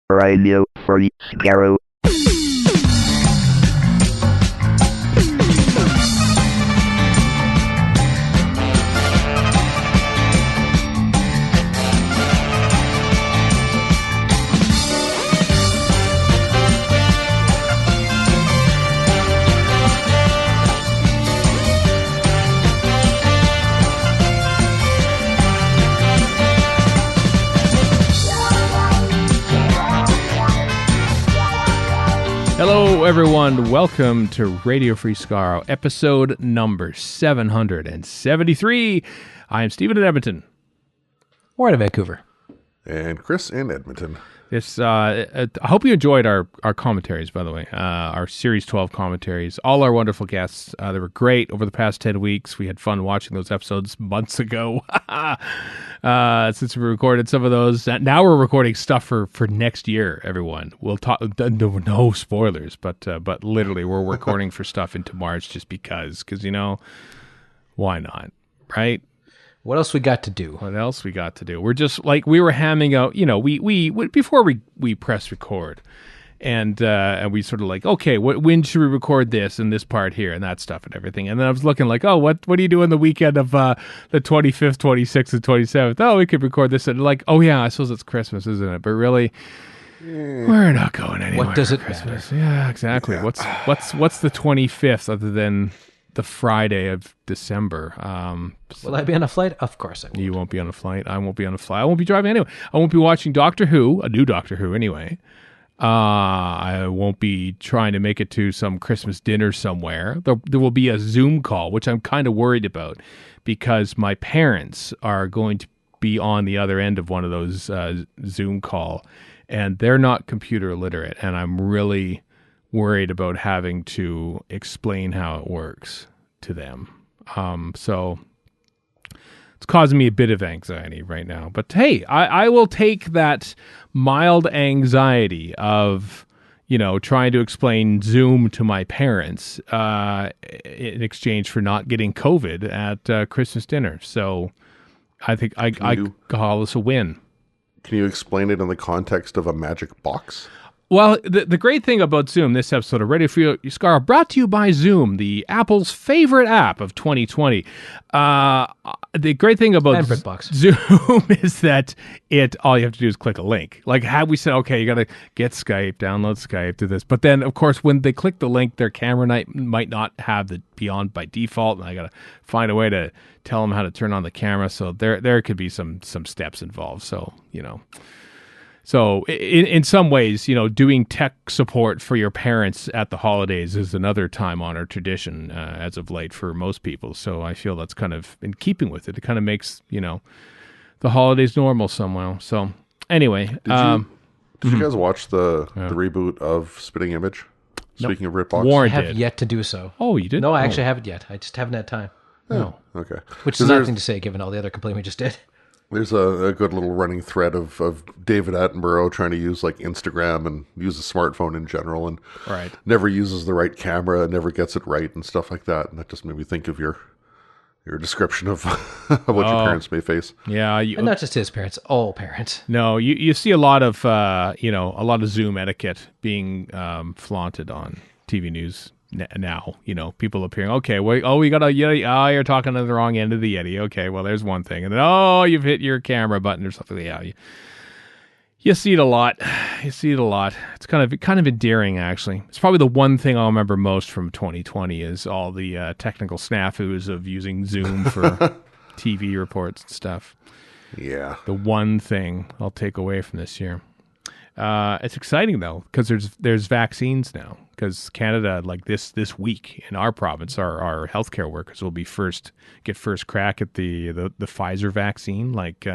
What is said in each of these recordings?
Radio for Skaro. Hello, everyone. Welcome to Radio Free Skaro, episode number 773. I am Stephen in Edmonton. Or in Vancouver. And Chris in Edmonton. I hope you enjoyed our commentaries, by the way, our Series 12 commentaries. All our wonderful guests. They were great over the past 10 weeks. We had fun watching those episodes months ago. Since we recorded some of those. Now we're recording stuff for next year, everyone. We'll talk, no spoilers, but literally we're recording for stuff into March just because, you know, why not, right? What else we got to do? We're just like, we were hamming out, you know, we before we press record, and we sort of like, okay, when should we record this and this part here and that stuff and everything. And then I was looking like, oh, what do you do on the weekend of the 25th, 26th, and 27th? Oh, we could record this. And like, oh yeah, I suppose it's Christmas, isn't it? But really, we're not going anywhere. What does it Christmas. matter? Yeah, exactly. Yeah. What's the 25th other than the Friday of December? Will I be on a flight? Of course I will. You won't be on a flight. I won't be on a flight. I won't be driving anyway. I won't be watching Doctor Who, a new Doctor Who anyway. I won't be trying to make it to some Christmas dinner somewhere. There will be a Zoom call, which I'm kind of worried about because my parents are going to be on the other end of one of those Zoom call, and they're not computer literate, and I'm really worried about having to explain how it works to them. So it's causing me a bit of anxiety right now. But hey, I will take that mild anxiety of, you know, trying to explain Zoom to my parents in exchange for not getting COVID at Christmas dinner. So I think I call this a win. Can you explain it in the context of a magic box? Well, the great thing about Zoom, this episode of Radio Free Skaro, brought to you by Zoom, the Apple's favorite app of 2020. The great thing about Zoom is that all you have to do is click a link. Like, had we said, okay, you got to get Skype, download Skype, do this. But then, of course, when they click the link, their camera might not have the be on by default, and I got to find a way to tell them how to turn on the camera. So there could be some steps involved. So, you know. So in some ways, you know, doing tech support for your parents at the holidays is another time-honored tradition as of late for most people. So I feel that's kind of in keeping with it. It kind of makes, you know, the holidays normal somehow. So anyway. Did you guys watch the reboot of Spitting Image? Speaking of Ritbox? Warren I have did. yet to do so. Oh, you did? No, I actually haven't yet. I just haven't had time. Oh. Okay. Which is nothing to say given all the other complaining we just did. There's a good little running thread of David Attenborough trying to use like Instagram and use a smartphone in general, and never uses the right camera, never gets it right, and stuff like that. And that just made me think of your description of what your parents may face. Yeah, and not just his parents, all parents. No, you see a lot of Zoom etiquette being flaunted on TV news. Now, you know, people appearing, okay, we got a Yeti. Oh, you're talking to the wrong end of the Yeti. Okay, well, there's one thing. And then, you've hit your camera button or something. Yeah, you see it a lot. It's kind of endearing, actually. It's probably the one thing I'll remember most from 2020 is all the technical snafus of using Zoom for TV reports and stuff. Yeah. The one thing I'll take away from this year. It's exciting, though, because there's vaccines now. Because Canada, like this week in our province, our healthcare workers will be get first crack at the Pfizer vaccine. Like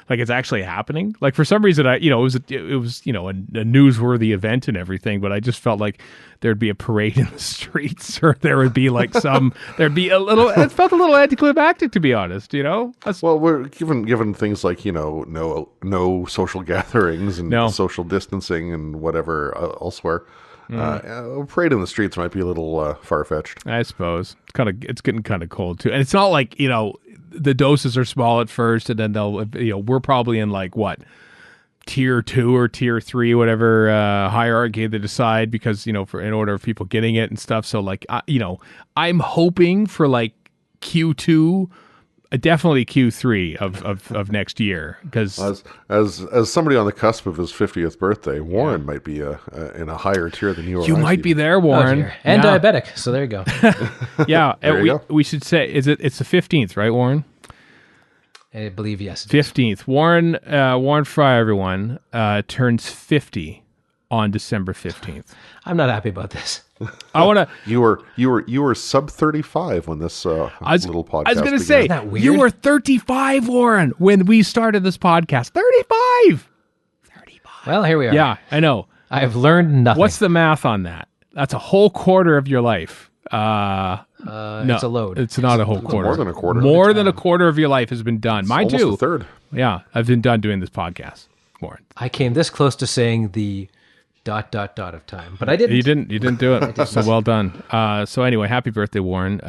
it's actually happening. Like for some reason, it was a newsworthy event and everything. But I just felt like there'd be a parade in the streets, or there would be like there'd be a little. It felt a little anticlimactic, to be honest. You know. Well, we're given things like, you know, no social gatherings and social distancing and whatever elsewhere. A parade in the streets might be a little far-fetched. I suppose. It's getting kind of cold, too. And it's not like, you know, the doses are small at first, and then they'll, you know, we're probably in like, what, tier 2 or tier 3, whatever hierarchy they decide, because in order of people getting it and stuff. So like I'm hoping for like Q2, definitely Q3 of next year, because as somebody on the cusp of his 50th birthday, Warren might be in a higher tier than you. You might be there, Warren, and diabetic. So there you go. Yeah, There you go. we should say it's the 15th, right, Warren? I believe yes. 15th. Warren Fry, everyone, turns 50 on December 15th. I'm not happy about this. I want to. You were sub 35 when this little podcast. I was going to began. say, Isn't that weird? you were 35, Warren, when we started this podcast. 35. Well, here we are. Yeah, I know. I've learned nothing. What's the math on that? That's a whole quarter of your life. No, it's a load. It's not a whole quarter. more than a quarter. More than a quarter of your life has been done. Mine Almost too. a third. Yeah, I've been done doing this podcast, Warren. I came this close to saying the ... of time, but I didn't. You didn't do it. So well done. So anyway, happy birthday, Warren.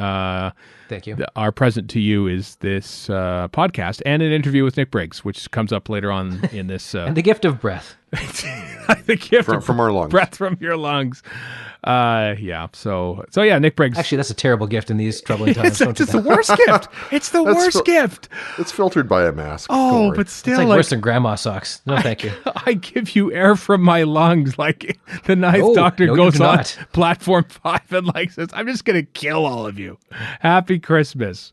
Thank you. Our present to you is this podcast and an interview with Nick Briggs, which comes up later on in this. And the gift of breath. the gift from our lungs. breath from your lungs. Yeah. So yeah, Nick Briggs. Actually, that's a terrible gift in these troubling times. It's the worst gift. It's the worst gift. It's filtered by a mask. Oh, Don't worry. but still, It's like worse than grandma socks. No, thank you. I give you air from my lungs, like the Ninth Oh, Doctor no, you goes do on not. platform 5 and like says, "I'm just gonna kill all of you." Happy Christmas.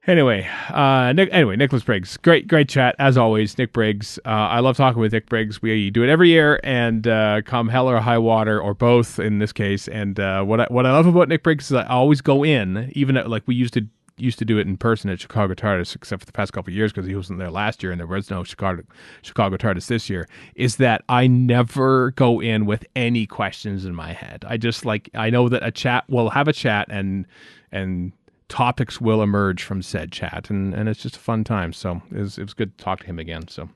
Anyway, Nicholas Briggs, great chat as always. Nick Briggs, I love talking with Nick Briggs. We do it every year, and come hell or high water, or both in this case. And what I love about Nick Briggs is I always go in, even at, like we used to do it in person at Chicago TARDIS, except for the past couple of years because he wasn't there last year and there was no Chicago TARDIS this year. Is that I never go in with any questions in my head. I know that we'll have a chat and topics will emerge from said chat, and it's just a fun time. So it was good to talk to him again. So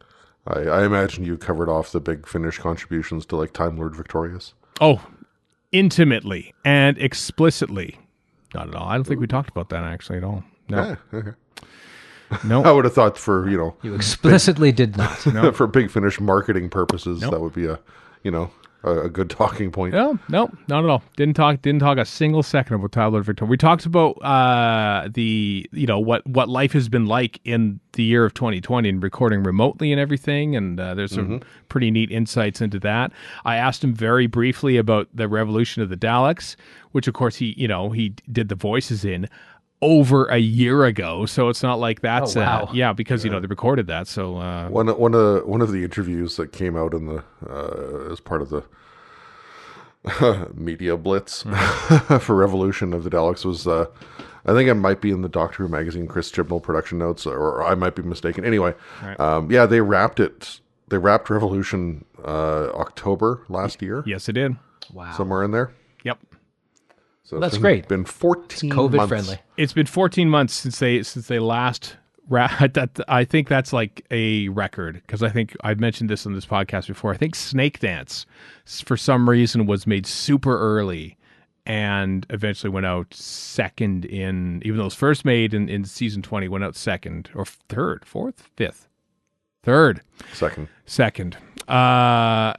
I imagine you covered off the big Finnish contributions to like Time Lord Victorious. Oh, intimately and explicitly. Not at all. I don't think we talked about that actually at all. No. Okay. No. I would have thought for You explicitly did not. for big Finnish marketing purposes that would be a good talking point. No, not at all. Didn't talk a single second about Tyler Victor. We talked about what life has been like in the year of 2020 and recording remotely and everything, and there's some pretty neat insights into that. I asked him very briefly about the revolution of the Daleks, which of course he did the voices in over a year ago, so it's not like that's because they recorded that. So one of the interviews that came out in the as part of the media blitz for Revolution of the Daleks was I think it might be in the Doctor Who magazine Chris Chibnall production notes, or I might be mistaken. Anyway, right. They wrapped it. They wrapped Revolution October last year. Yes, it did. Wow. Somewhere in there. Yep. So that's great. Been 14 COVID months. friendly. It's been 14 months since they last. I think that's like a record, because I think I've mentioned this on this podcast before. I think Snake Dance, for some reason, was made super early and eventually went out second even though it was first made in season 20, went out second or third, fourth, fifth, third, second. Dark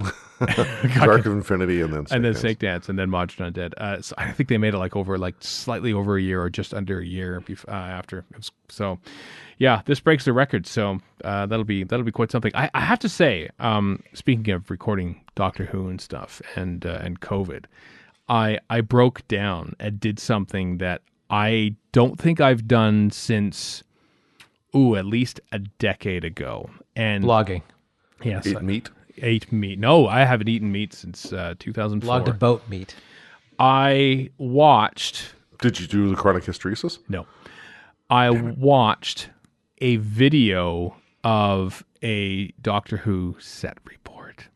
of Infinity, and then Snake Dance, and then Modern Undead. So I think they made it like slightly over a year or just under a year after. So, yeah, this breaks the record. So that'll be quite something. I have to say, speaking of recording Doctor Who and stuff and COVID, I broke down and did something that I don't think I've done since at least a decade ago. And Blogging. Yes, Ate meat. No, I haven't eaten meat since 2004. Logged about meat. I watched. Did you do the chronic hysteresis? No, I watched a video of a Doctor Who set report.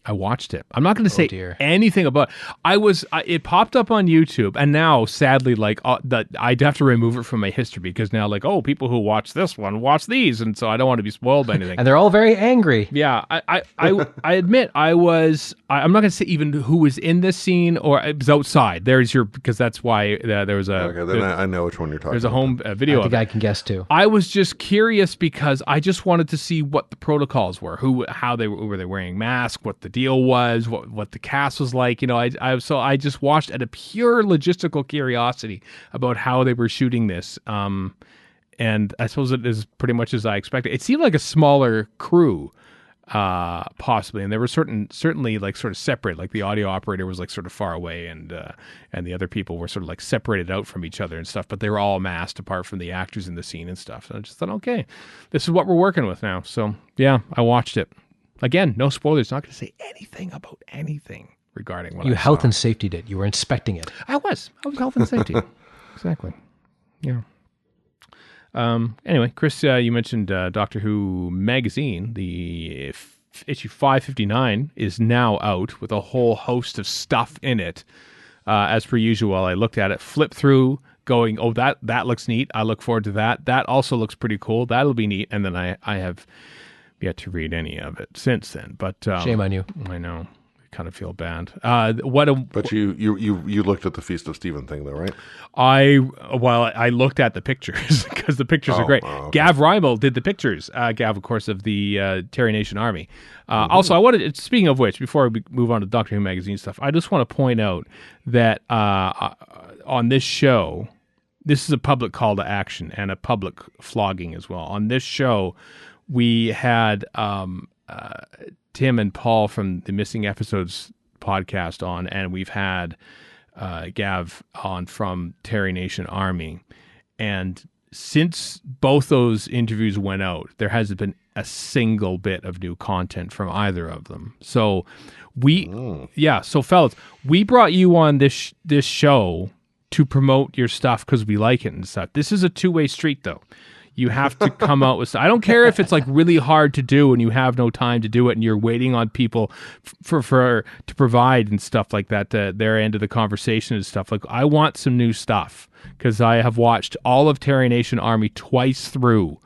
I watched it. I'm not going to say dear. anything about. It popped up on YouTube, and now sadly, like that, I'd have to remove it from my history because now, like, people who watch this one watch these, and so I don't want to be spoiled by anything. And they're all very angry. Yeah, I admit I'm not going to say even who was in this scene or it was outside. Because that's why there was a. Okay, then I know which one you're talking. There's a home video. I think I can guess too. I was just curious because I just wanted to see what the protocols were, how they were they wearing masks, what the deal was, what the cast was like. You know, I just watched at a pure logistical curiosity about how they were shooting this. And I suppose it is pretty much as I expected. It seemed like a smaller crew, possibly, and there were certainly like sort of separate. Like the audio operator was like sort of far away, and the other people were sort of like separated out from each other and stuff. But they were all masked apart from the actors in the scene and stuff. So I just thought, okay, this is what we're working with now. So yeah, I watched it. Again, no spoilers. Not going to say anything about anything regarding what You I health saw. and safety did. You were inspecting it. I was health and safety. Exactly. Yeah. Anyway, Chris, you mentioned Doctor Who magazine. The issue 559 is now out with a whole host of stuff in it. As per usual, I looked at it, flipped through, going, oh, that looks neat. I look forward to that. That also looks pretty cool. That'll be neat. And then I have yet to read any of it since then. But Shame on you. I know. I kind of feel bad. But you looked at the Feast of Steed thing, though, right? I looked at the pictures because the pictures are great. Okay. Gav Reimel did the pictures. Gav, of course, of the Terry Nation Army. Also, I wanted. Speaking of which, before we move on to Doctor Who magazine stuff, I just want to point out that on this show, this is a public call to action and a public flogging as well. On this show, we had Tim and Paul from the Missing Episodes podcast on, and we've had Gav on from Terry Nation Army. And since both those interviews went out, there hasn't been a single bit of new content from either of them. So so fellas, we brought you on this show to promote your stuff because we like it and stuff. This is a two-way street, though. You have to come out with stuff. I don't care if it's like really hard to do and you have no time to do it and you're waiting on people for to provide and stuff like that, their end of the conversation and stuff. Like, I want some new stuff because I have watched all of Terry Nation Army twice through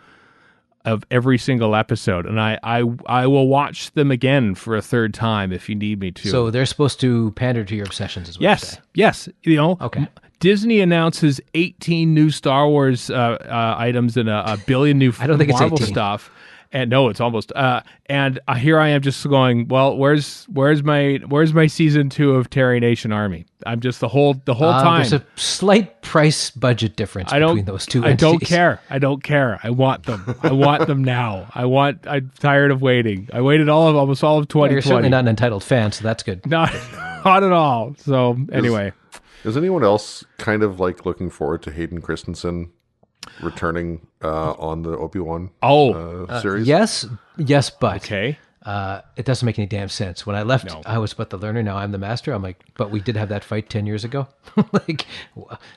of every single episode, and I will watch them again for a third time if you need me to. So they're supposed to pander to your obsessions as well. Yes. You know, okay. Disney announces 18 new Star Wars items and a billion new I don't think Marvel it's 18. stuff. And no, it's almost. And here I am just going, well, where's my season 2 of Terry Nation Army? I'm just the whole time. There's a slight price budget difference between those two entities. I don't care. I want them. I want them now. I'm tired of waiting. I waited almost all of 2020. Well, you're certainly not an entitled fan, so that's good. Not at all. So anyway. Is anyone else kind of like looking forward to Hayden Christensen returning on the Obi-Wan series? Yes, but okay. It doesn't make any damn sense. When I left, I was but the learner, now I'm the master. I'm like, but we did have that fight 10 years ago. Like,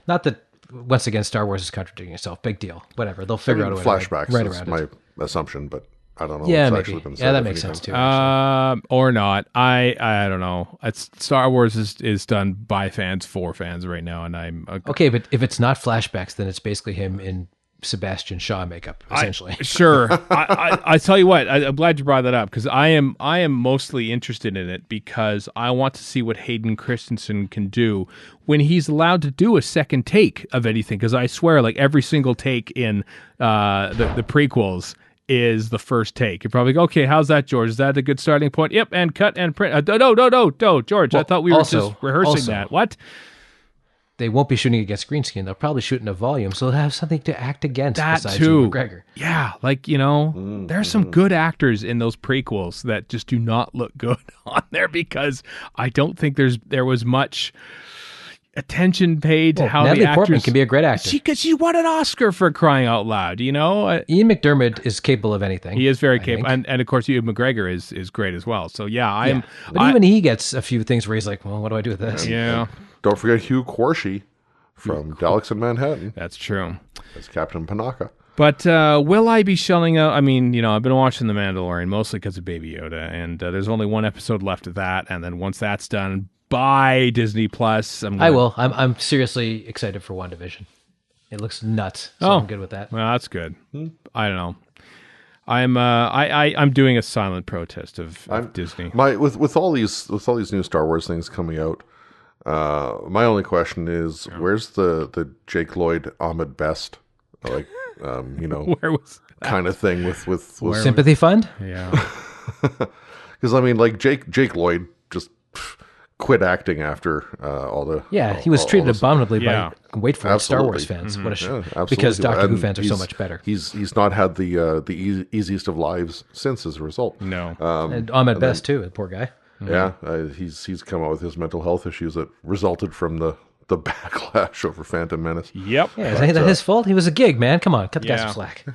not that, once again, Star Wars is contradicting itself. Big deal. Whatever. They'll figure out a way flashbacks right is around my it. assumption, but I don't know. Yeah, It's maybe. actually been Yeah, said that if makes anything. sense too. actually. Or not. I don't know. Star Wars is done by fans for fans right now, and I'm Okay, but if it's not flashbacks, then it's basically him in Sebastian Shaw makeup, essentially. Sure. I tell you what, I'm glad you brought that up because I am mostly interested in it because I want to see what Hayden Christensen can do when he's allowed to do a second take of anything. Because I swear, like every single take in the prequels is the first take. You're probably like, okay, how's that, George? Is that a good starting point? Yep, and cut and print. No, George. I thought we were just rehearsing that. What? They won't be shooting against green screen. They'll probably shoot in a volume, so they'll have something to act against That besides too. Ewan McGregor. Yeah, like, there's some good actors in those prequels that just do not look good on there because I don't think there was much attention paid to how Natalie the actors... Portman can be a great actor. She won an Oscar for crying out loud, Ian McDermott is capable of anything. He is very capable. And of course, Ewan McGregor is great as well. So yeah, But even he gets a few things where he's like, well, what do I do with this? Yeah. Don't forget Hugh Quarshie from Daleks in Manhattan That's true. as Captain Panaka. But will I be shelling out? I mean, I've been watching The Mandalorian mostly because of Baby Yoda, and there's only one episode left of that. And then once that's done, bye Disney Plus. I will. I'm seriously excited for WandaVision. It looks nuts. So I'm good with that. Well, that's good. I don't know. I'm doing a silent protest of Disney. With all these new Star Wars things coming out, my only question is, where's the Jake Lloyd Ahmed Best where was that? Kind of thing with Sympathy Fund? Yeah. Because I mean, like Jake Lloyd just quit acting after all the he was treated abominably by Star Wars fans. Mm-hmm. What a shame! Because Doctor Who fans are so much better. He's not had the easiest of lives since as a result. No, and Ahmed Best too, the poor guy. Yeah, he's come out with his mental health issues that resulted from the backlash over Phantom Menace. Yep. Yeah, is that his fault? He was a gig, man. Come on, cut the guy some slack.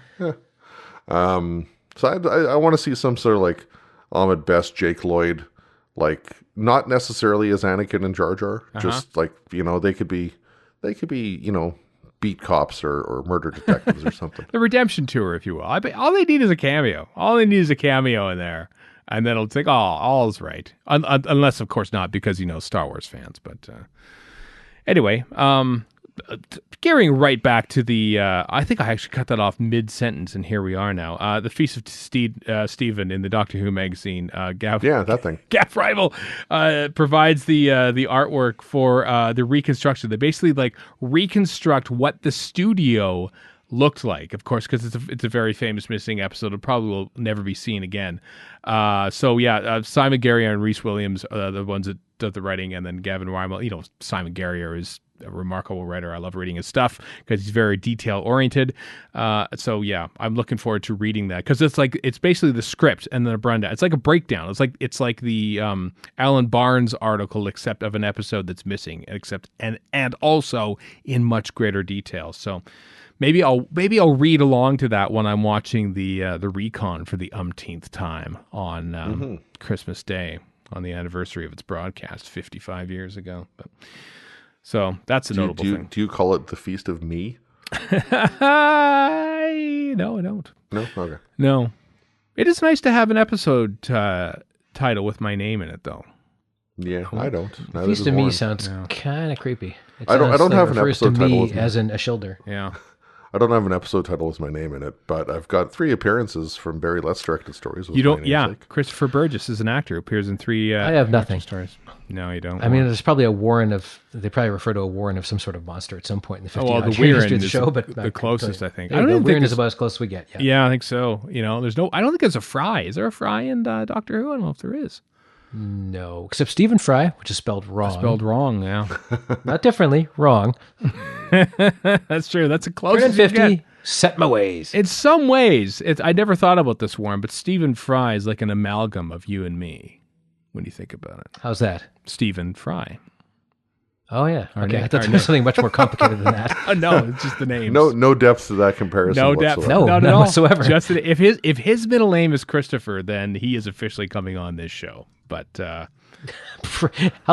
So I want to see some sort of like Ahmed Best, Jake Lloyd, like not necessarily as Anakin and Jar Jar, just like they could be beat cops or murder detectives or something. The redemption tour, if you will. All they need is a cameo. All they need is a cameo in there. And then it'll think, all's right. Unless, of course, not, because, Star Wars fans. But anyway, gearing right back to the, I think I actually cut that off mid-sentence, and here we are now. The Feast of Steed, Stephen in the Doctor Who magazine, that thing. Gaff Rival provides the artwork for the reconstruction. They basically reconstruct what the studio looked like, of course, because it's a very famous missing episode. It probably will never be seen again. Simon Guerrier and Rhys Williams are the ones that do the writing, and then Gavin Wymell. Simon Guerrier is a remarkable writer. I love reading his stuff because he's very detail oriented. I'm looking forward to reading that because it's basically the script and then a rundown. It's like a breakdown. It's like the Alan Barnes article, except of an episode that's missing, and also in much greater detail. So. Maybe I'll read along to that when I'm watching the recon for the umpteenth time on Christmas Day, on the anniversary of its broadcast 55 years ago. So that's a notable thing. Do you call it the Feast of Me? No, I don't. No? Okay. No. It is nice to have an episode title with my name in it, though. Yeah, I don't. Feast of Me sounds kind of creepy. I don't have an episode title as in a shoulder. Yeah. I don't have an episode title with my name in it, but I've got 3 appearances from Barry Letts directed stories. You don't? Yeah, Christopher Burgess is an actor who appears in 3. I have nothing. Stories. No, you don't. I mean, there's probably a warren of. They probably refer to a warren of some sort of monster at some point in the 50s. Oh, well, the Weirin is the show, but the closest, I think. I don't even think is about as close as we get. Yeah, I think so. There's no. I don't think there's a Fry. Is there a Fry in Doctor Who? I don't know if there is. No, except Stephen Fry, which is spelled wrong. Spelled wrong, yeah. Not differently, wrong. That's true. That's the closest. 150. Set my ways. In some ways, I never thought about this, Warren, but Stephen Fry is like an amalgam of you and me when you think about it. How's that? Stephen Fry. Oh, yeah. Okay, I thought there was something much more complicated than that. No, it's just the names. No depth to that comparison. No depth. Whatsoever. No, none whatsoever. Just if his middle name is Christopher, then he is officially coming on this show. But how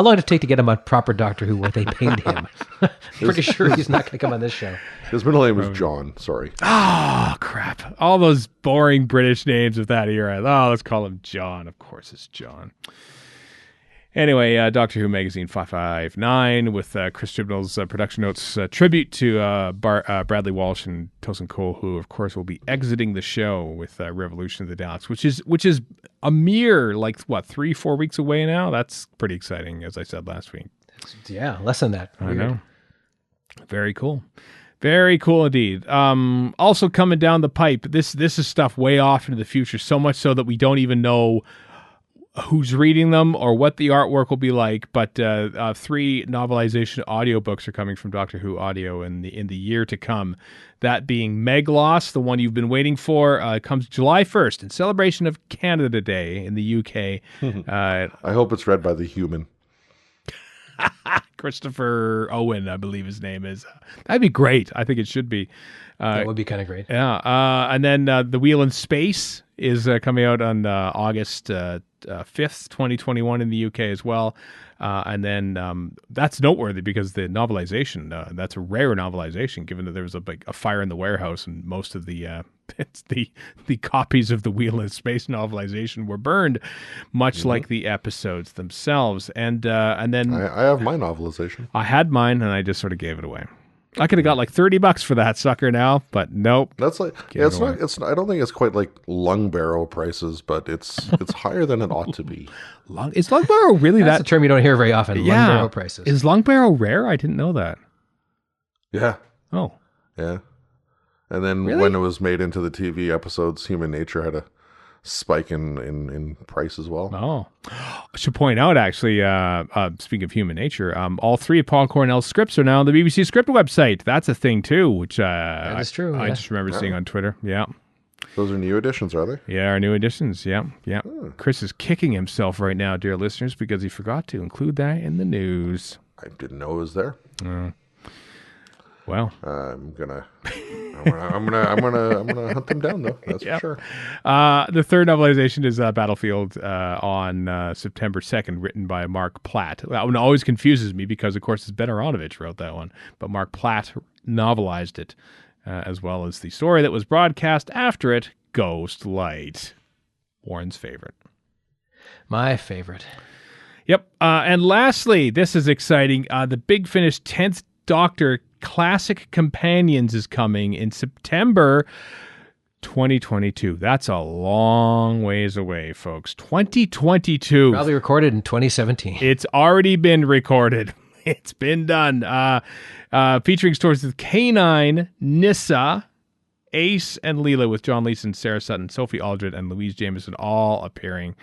long did it take to get him on proper Doctor Who where they paid him? Pretty sure he's not going to come on this show. His middle name is John. Sorry. Oh, crap. All those boring British names of that era. Oh, let's call him John. Of course it's John. Anyway, Doctor Who Magazine 559 with Chris Chibnall's production notes tribute to Bradley Walsh and Tosin Cole, who, of course, will be exiting the show with Revolution of the Daleks, which is a mere, 3-4 weeks away now. That's pretty exciting, as I said last week. Yeah, less than that. I know. Very cool. Very cool indeed. Also coming down the pipe, this is stuff way off into the future, so much so that we don't even know who's reading them or what the artwork will be like, but 3 novelization audiobooks are coming from Doctor Who Audio in the year to come. That being Meglos, the one you've been waiting for, comes July 1st in celebration of Canada Day in the UK. I hope it's read by the human. Christopher Owen, I believe his name is. That'd be great. I think it should be. That would be kind of great. Yeah. And then The Wheel in Space is coming out on August 5th, 2021 in the UK as well. And then that's noteworthy because the novelization, that's a rare novelization, given that there was a fire in the warehouse and most of the the copies of the Wheel in Space novelization were burned, much like the episodes themselves. And then I have my novelization. I had mine, and I just sort of gave it away. I could have got like $30 for that sucker now, but nope. That's like it's not. I don't think it's quite like lung barrel prices, but it's higher than it ought to be. Is lung barrel really That's a term you don't hear very often. Yeah. Lung barrel prices. Is lung barrel rare? I didn't know that. Yeah. Oh. Yeah. And then Really? when it was made into the TV episodes, Human Nature had a spike in price as well. Oh, I should point out, actually, speaking of Human Nature, all 3 of Paul Cornell's scripts are now on the BBC Script website. That's a thing, too, which that is true. I just remember seeing on Twitter. Yeah. Those are new editions, are they? Yeah, our new editions. Yeah, yeah. Chris is kicking himself right now, dear listeners, because he forgot to include that in the news. I didn't know it was there. Well, I'm gonna hunt them down though. That's for sure. The third novelization is Battlefield on September 2nd, written by Mark Platt. That one always confuses me because, of course, it's Ben Aronovich wrote that one, but Mark Platt novelized it, as well as the story that was broadcast after it, Ghost Light. Warren's favorite. My favorite. Yep. And lastly, this is exciting. The Big Finish 10th Doctor Classic Companions is coming in September 2022. That's a long ways away, folks. 2022. Probably recorded in 2017. It's already been recorded. It's been done. Featuring stories with K9, Nyssa, Ace, and Leela, with John Leeson, Sarah Sutton, Sophie Aldred, and Louise Jameson all appearing.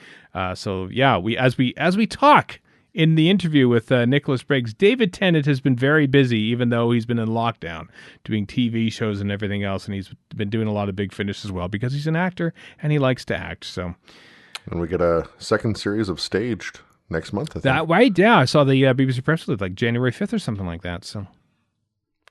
So yeah, we as we talk in the interview with Nicholas Briggs, David Tennant has been very busy, even though he's been in lockdown, doing TV shows and everything else, and he's been doing a lot of Big Finish as well because he's an actor and he likes to act. So, and we get a second series of Staged next month. I think. That right? Yeah, I saw the BBC press release like January 5th or something like that. So.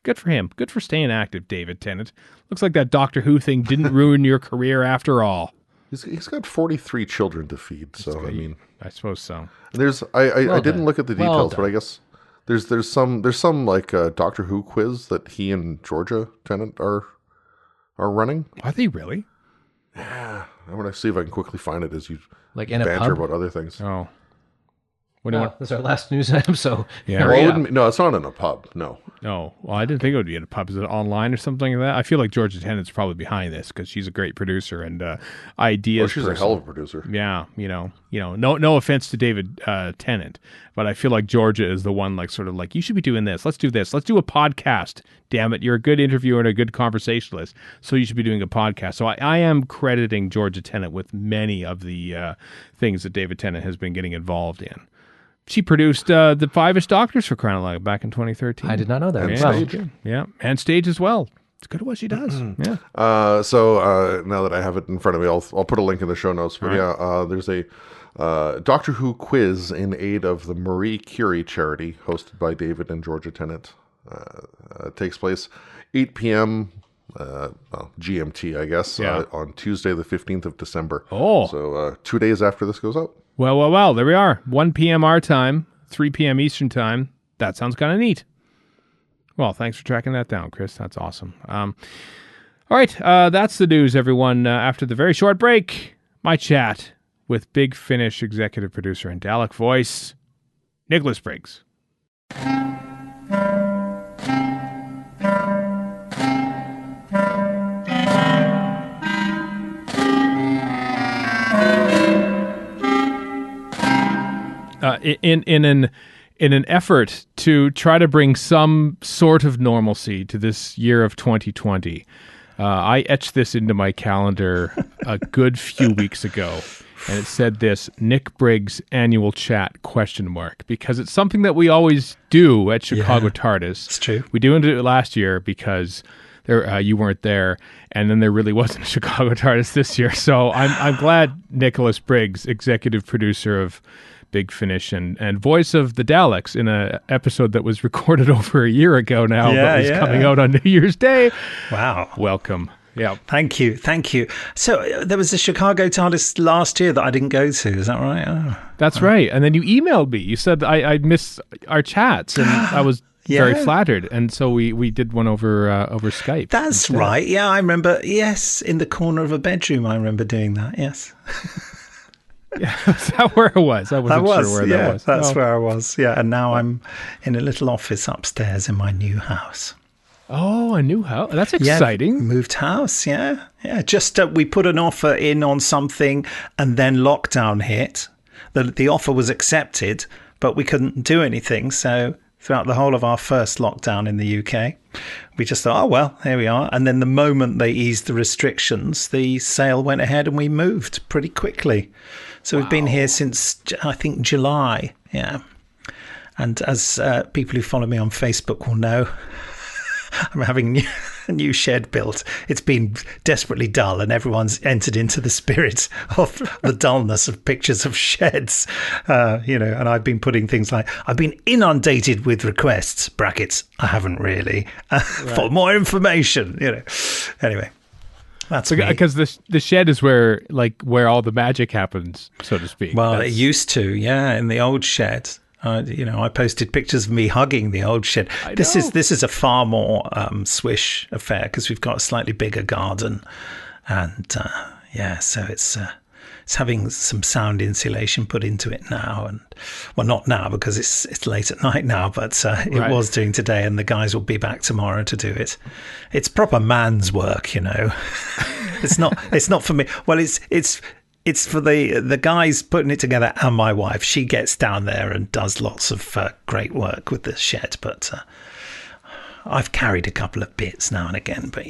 Good for him. Good for staying active, David Tennant. Looks like that Doctor Who thing didn't ruin your career after all. He's got 43 children to feed, so I mean, I suppose so. There's I didn't look at the details, but I guess there's some like Doctor Who quiz that he and Georgia Tennant are running. Are they really? Yeah, I'm gonna see if I can quickly find it as you like in a banter pub? about other things. Oh. What do you want? That's our last news item, so yeah. No, it's not in a pub. No. No. Well, I didn't think it would be in a pub. Is it online or something like that? I feel like Georgia Tennant's probably behind this because she's a great producer and ideas. Well, she's a hell of a producer. Yeah, no offense to David Tennant, but I feel like Georgia is the one like sort of like, you should be doing this. Let's do this. Let's do a podcast. Damn it, you're a good interviewer and a good conversationalist, so you should be doing a podcast. So I am crediting Georgia Tennant with many of the things that David Tennant has been getting involved in. She produced the Five-ish Doctors, for crying out loud, back in 2013. I did not know that. And Wow. Stage. Yeah, and Stage as well. It's good at what she does. Yeah. So now that I have it in front of me, I'll put a link in the show notes. But there's a Doctor Who quiz in aid of the Marie Curie charity, hosted by David and Georgia Tennant. It takes place 8 p.m. GMT, I guess, on Tuesday, the 15th of December. Oh. So 2 days after this goes out. Well, there we are. 1 p.m. our time, 3 p.m. Eastern time. That sounds kind of neat. Well, thanks for tracking that down, Chris. That's awesome. All right, that's the news, everyone. After the very short break, my chat with Big Finish executive producer and Dalek voice, Nicholas Briggs. In an effort to try to bring some sort of normalcy to this year of 2020, I etched this into my calendar a good few weeks ago, and it said this: Nick Briggs annual chat ? Because it's something that we always do at Chicago TARDIS. It's true. We didn't do it last year because you weren't there, and then there really wasn't a Chicago TARDIS this year. So I'm glad Nicholas Briggs, executive producer of Big Finish and voice of the Daleks in an episode that was recorded over a year ago now, but was coming out on New Year's Day. Wow. Welcome. Yeah. Thank you. So there was the Chicago TARDIS last year that I didn't go to. Is that right? Oh. That's right. And then you emailed me. You said I missed our chats, and I was very flattered. And so we did one over Skype. That's right. Yeah, I remember. Yes, in the corner of a bedroom. I remember doing that. Yes. Yeah, is that where it was? I wasn't sure where that was. That's where I was. Yeah, and now I'm in a little office upstairs in my new house. Oh, a new house. That's exciting. Yeah, moved house, yeah. Just we put an offer in on something and then lockdown hit. The offer was accepted, but we couldn't do anything. So throughout the whole of our first lockdown in the UK, we just thought, oh, well, here we are. And then the moment they eased the restrictions, the sale went ahead and we moved pretty quickly. So we've been here since, I think, July. Yeah. And as people who follow me on Facebook will know, I'm having a new shed built. It's been desperately dull, and everyone's entered into the spirit of the dullness of pictures of sheds. And I've been putting things like, I've been inundated with requests, brackets, I haven't really, for more information, Anyway, that's because the shed is where all the magic happens, so to speak. Well, it used to, in the old shed. I posted pictures of me hugging the old shed. This is a far more swish affair because we've got a slightly bigger garden, and so it's having some sound insulation put into it now, and not now because it's late at night now, but it was doing today, and the guys will be back tomorrow to do it. It's proper man's work, It's not for me. Well, it's for the guys putting it together and my wife. She gets down there and does lots of great work with the shed. But I've carried a couple of bits now and again. But,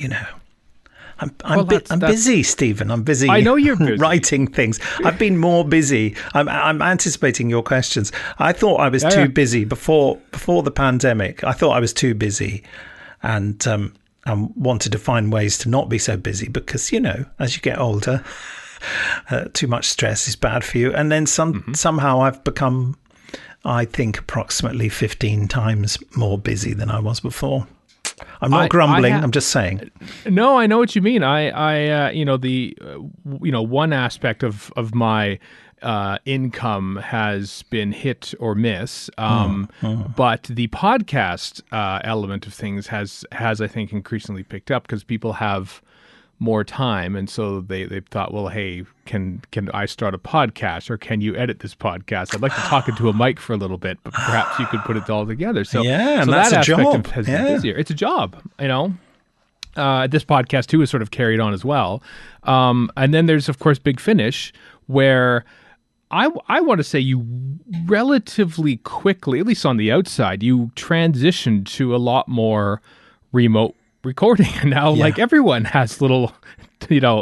I'm busy, Stephen. I'm busy. I know you're busy. Writing things. I've been more busy. I'm anticipating your questions. I thought I was too busy before the pandemic. I thought I was too busy and wanted to find ways to not be so busy because, as you get older... too much stress is bad for you. And then somehow I've become, I think, approximately 15 times more busy than I was before. I'm not grumbling. I'm just saying. No, I know what you mean. One aspect of my income has been hit or miss. But the podcast element of things has I think increasingly picked up because people have more time, and so they thought, well, hey, can I start a podcast, or can you edit this podcast? I'd like to talk into a mic for a little bit, but perhaps you could put it all together. So and that's that aspect job. Has been busier. It's a job, This podcast too is sort of carried on as well, and then there's of course Big Finish, where I want to say you relatively quickly, at least on the outside, you transitioned to a lot more remote recording, and now like everyone has little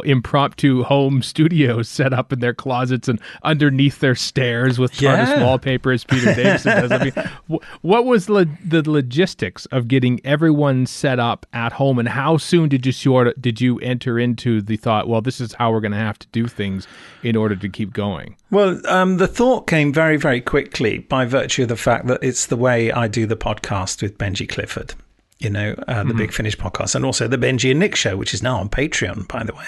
impromptu home studios set up in their closets and underneath their stairs with TARDIS wallpaper, as Peter Davison does. I mean, what was the logistics of getting everyone set up at home, and how soon did you enter into the thought, well, this is how we're going to have to do things in order to keep going? Well, the thought came very, very quickly by virtue of the fact that it's the way I do the podcast with Benji Clifford. The Big Finish podcast, and also the Benji and Nick show, which is now on Patreon, by the way.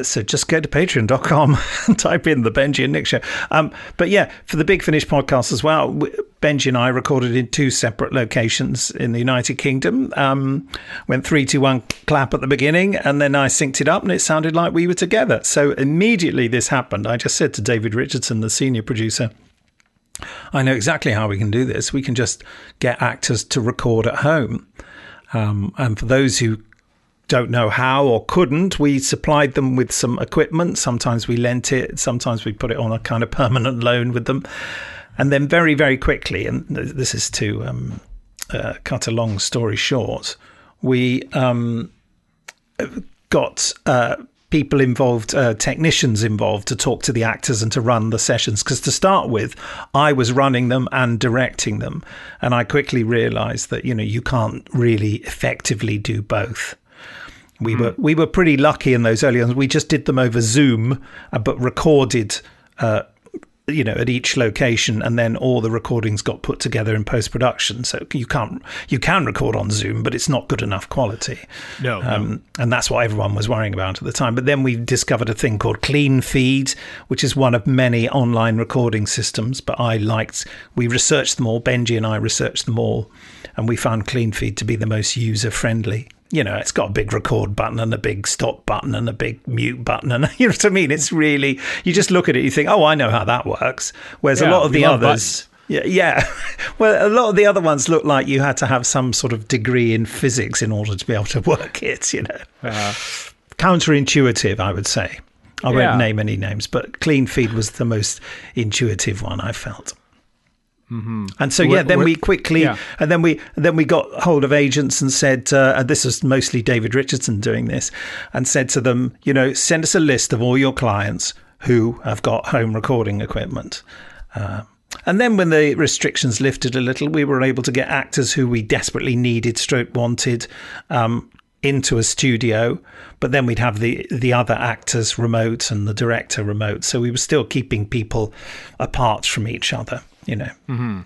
So just go to patreon.com and type in the Benji and Nick show. But yeah, for the Big Finish podcast as well, Benji and I recorded in 2 separate locations in the United Kingdom. Went 3, 2, 1 clap at the beginning, and then I synced it up and it sounded like we were together. So immediately this happened, I just said to David Richardson, the senior producer, I know exactly how we can do this. We can just get actors to record at home. And for those who don't know how or couldn't, we supplied them with some equipment. Sometimes we lent it. Sometimes we put it on a kind of permanent loan with them. And then very, very quickly, and this is to cut a long story short, we got... people involved, technicians involved, to talk to the actors and to run the sessions. Because to start with, I was running them and directing them. And I quickly realized that, you can't really effectively do both. We were pretty lucky in those early ones. We just did them over Zoom, but recorded at each location, and then all the recordings got put together in post-production. So you can record on Zoom, but it's not good enough quality. No. And that's what everyone was worrying about at the time. But then we discovered a thing called Clean Feed, which is one of many online recording systems. But we researched them all. Benji and I researched them all, and we found Clean Feed to be the most user-friendly. It's got a big record button and a big stop button and a big mute button. And you know what I mean? It's really, you just look at it, you think, oh, I know how that works. Whereas a lot of the others, well, a lot of the other ones look like you had to have some sort of degree in physics in order to be able to work it, Counterintuitive, I would say. I won't name any names, but Clean Feed was the most intuitive one, I felt. Mm-hmm. And so, we quickly, and then we got hold of agents and said, and this was mostly David Richardson doing this, and said to them, send us a list of all your clients who have got home recording equipment. And then when the restrictions lifted a little, we were able to get actors who we desperately needed, wanted, into a studio, but then we'd have the other actors remote and the director remote. So we were still keeping people apart from each other. Mm-hmm.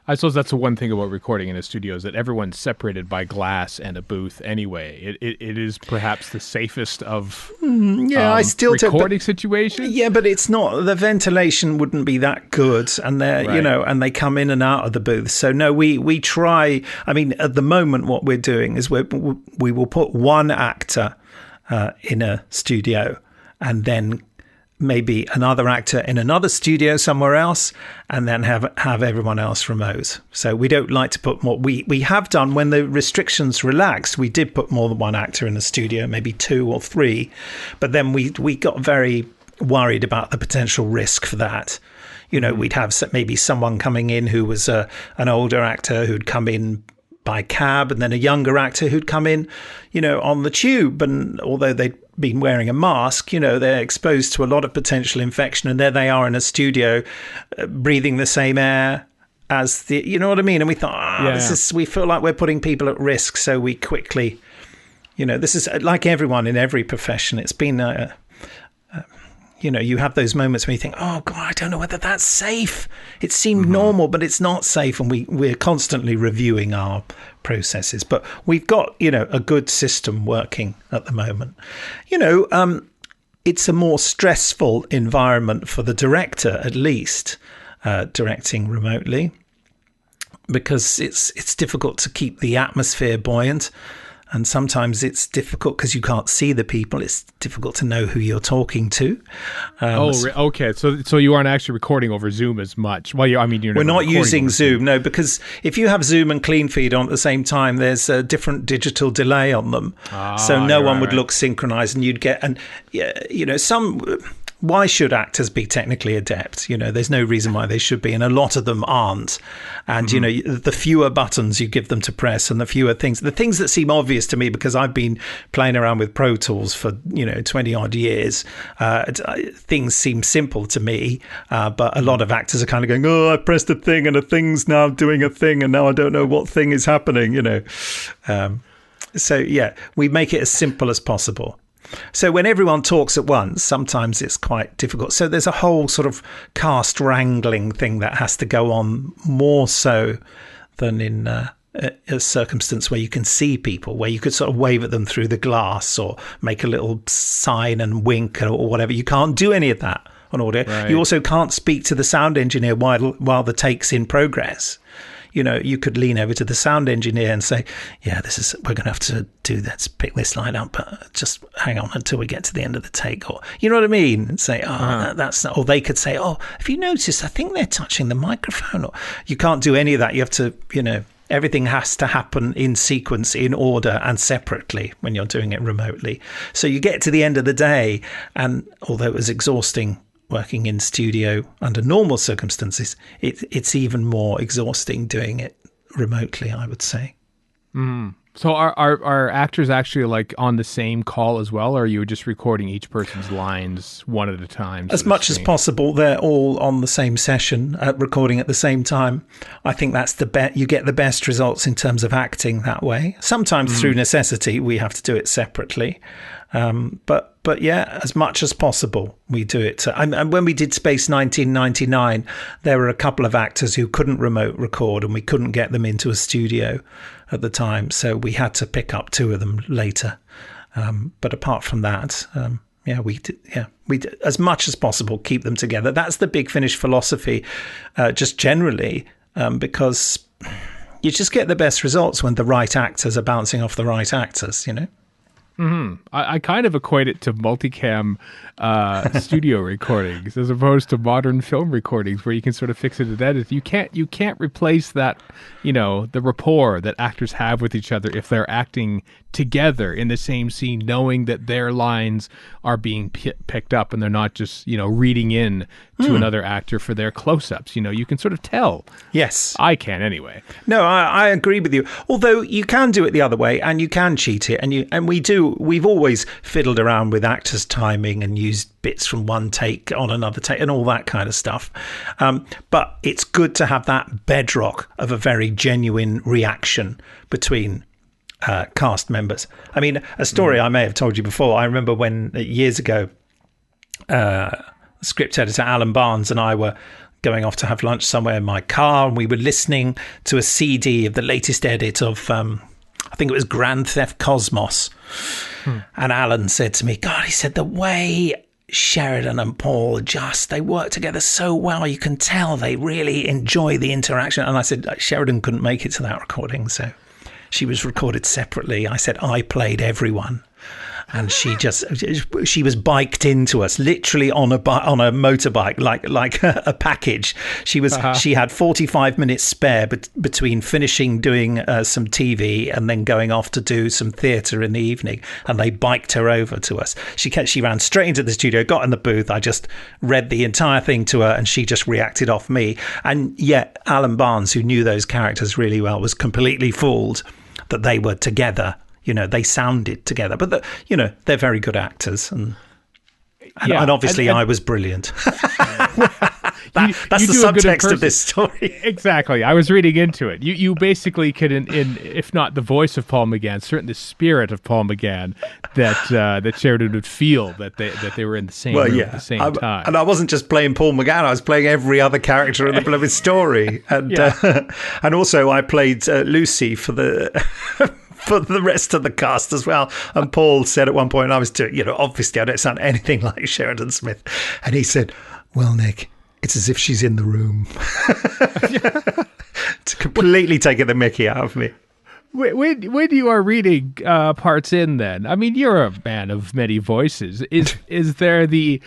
I suppose that's the one thing about recording in a studio is that everyone's separated by glass and a booth anyway. It is perhaps the safest of recording situations. Yeah, but it's not. The ventilation wouldn't be that good, and and they come in and out of the booth. So no, we try. I mean, at the moment, what we're doing is we will put one actor in a studio, and then maybe another actor in another studio somewhere else, and then have everyone else remote. So we don't like to put more. We have done, when the restrictions relaxed, we did put more than one actor in the studio, maybe 2 or 3, but then we got very worried about the potential risk for that. We'd have maybe someone coming in who was an older actor who'd come in by cab, and then a younger actor who'd come in, on the tube. And although they'd been wearing a mask, they're exposed to a lot of potential infection, and there they are in a studio breathing the same air as you know what I mean? And we thought, we feel like we're putting people at risk. So we quickly, this is like everyone in every profession. It's been you have those moments where you think, oh, God, I don't know whether that's safe. It seemed normal, but it's not safe. And we're constantly reviewing our processes. But we've got, a good system working at the moment. It's a more stressful environment for the director, at least, directing remotely, because it's difficult to keep the atmosphere buoyant. And sometimes it's difficult because you can't see the people. It's difficult to know who you're talking to. Okay. So you aren't actually recording over Zoom as much. Well, we're not using Zoom, no, because if you have Zoom and Clean Feed on at the same time, there's a different digital delay on them. So no one would look synchronized, and you'd get, why should actors be technically adept? There's no reason why they should be, and a lot of them aren't. And, the fewer buttons you give them to press, and the things that seem obvious to me, because I've been playing around with Pro Tools for, 20 odd years, things seem simple to me, but a lot of actors are kind of going, oh, I pressed a thing and a thing's now doing a thing, and now I don't know what thing is happening, we make it as simple as possible. So when everyone talks at once, sometimes it's quite difficult. So there's a whole sort of cast wrangling thing that has to go on, more so than in a circumstance where you can see people, where you could sort of wave at them through the glass or make a little sign and wink or whatever. You can't do any of that on audio. Right. You also can't speak to the sound engineer while the take's in progress. You could lean over to the sound engineer and say, we're going to have to do that, pick this line up, but just hang on until we get to the end of the take. Or, you know what I mean? And say, that's not, or they could say, oh, have you noticed? I think they're touching the microphone. Or you can't do any of that. You have to, everything has to happen in sequence, in order, and separately when you're doing it remotely. So you get to the end of the day, and although it was exhausting working in studio under normal circumstances, it's even more exhausting doing it remotely, I would say. Mm. So are actors actually like on the same call as well, or are you just recording each person's lines one at a time? As much as possible, they're all on the same session, recording at the same time. I think that's you get the best results in terms of acting that way. Sometimes through necessity, we have to do it separately. But yeah, as much as possible, we do it. And when we did Space 1999, there were a couple of actors who couldn't remote record, and we couldn't get them into a studio at the time, so we had to pick up 2 of them later. But apart from that, we did, as much as possible, keep them together. That's the Big Finish philosophy, just generally, because you just get the best results when the right actors are bouncing off the right actors, I kind of equate it to multicam studio recordings as opposed to modern film recordings where you can sort of fix it and edit. You can't replace that, the rapport that actors have with each other if they're acting together in the same scene, knowing that their lines are being picked up and they're not just, reading in to another actor for their close-ups. You can sort of tell. Yes. I can anyway. No, I agree with you. Although you can do it the other way and you can cheat it. And we've always fiddled around with actors' timing and used bits from one take on another take and all that kind of stuff. But it's good to have that bedrock of a very genuine reaction between cast members. I mean, a story I may have told you before. I remember when years ago, script editor Alan Barnes and I were going off to have lunch somewhere in my car, and we were listening to a CD of the latest edit of I think it was Grand Theft Cosmos. And Alan said to me, God, he said, the way Sheridan and Paul they work together so well, you can tell they really enjoy the interaction. And I said, Sheridan couldn't make it to that recording, so she was recorded separately. I said, I played everyone. And she was biked into us, literally on a motorbike, like a package. She had 45 minutes spare between finishing doing some TV and then going off to do some theatre in the evening. And they biked her over to us. She ran straight into the studio, got in the booth. I just read the entire thing to her, and she just reacted off me. And yet Alan Barnes, who knew those characters really well, was completely fooled that they were together. They sounded together, but they're very good actors, and obviously I was brilliant. That's the subtext of this story. Exactly. I was reading into it. You basically could, in if not the voice of Paul McGann, certainly the spirit of Paul McGann, that Sheridan would feel that they were in the same room at the same time. And I wasn't just playing Paul McGann; I was playing every other character in the beloved story, and and also I played Lucy for the. For the rest of the cast as well. And Paul said at one point, I was doing, obviously I don't sound anything like Sheridan Smith. And he said, well, Nick, it's as if she's in the room. To completely taking the mickey out of me. When you are reading parts in then, I mean, you're a man of many voices. Is there the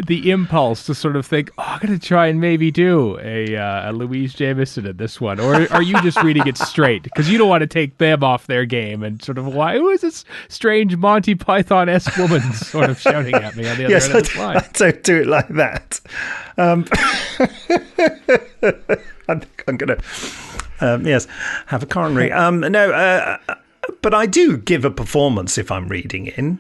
impulse to sort of think, I'm going to try and maybe do a Louise Jameson in this one? Or are you just reading it straight? Because you don't want to take them off their game and sort of, who is this strange Monty Python-esque woman sort of shouting at me on the other end of the line? I don't do it like that. I think I'm going to, have a coronary. But I do give a performance if I'm reading in,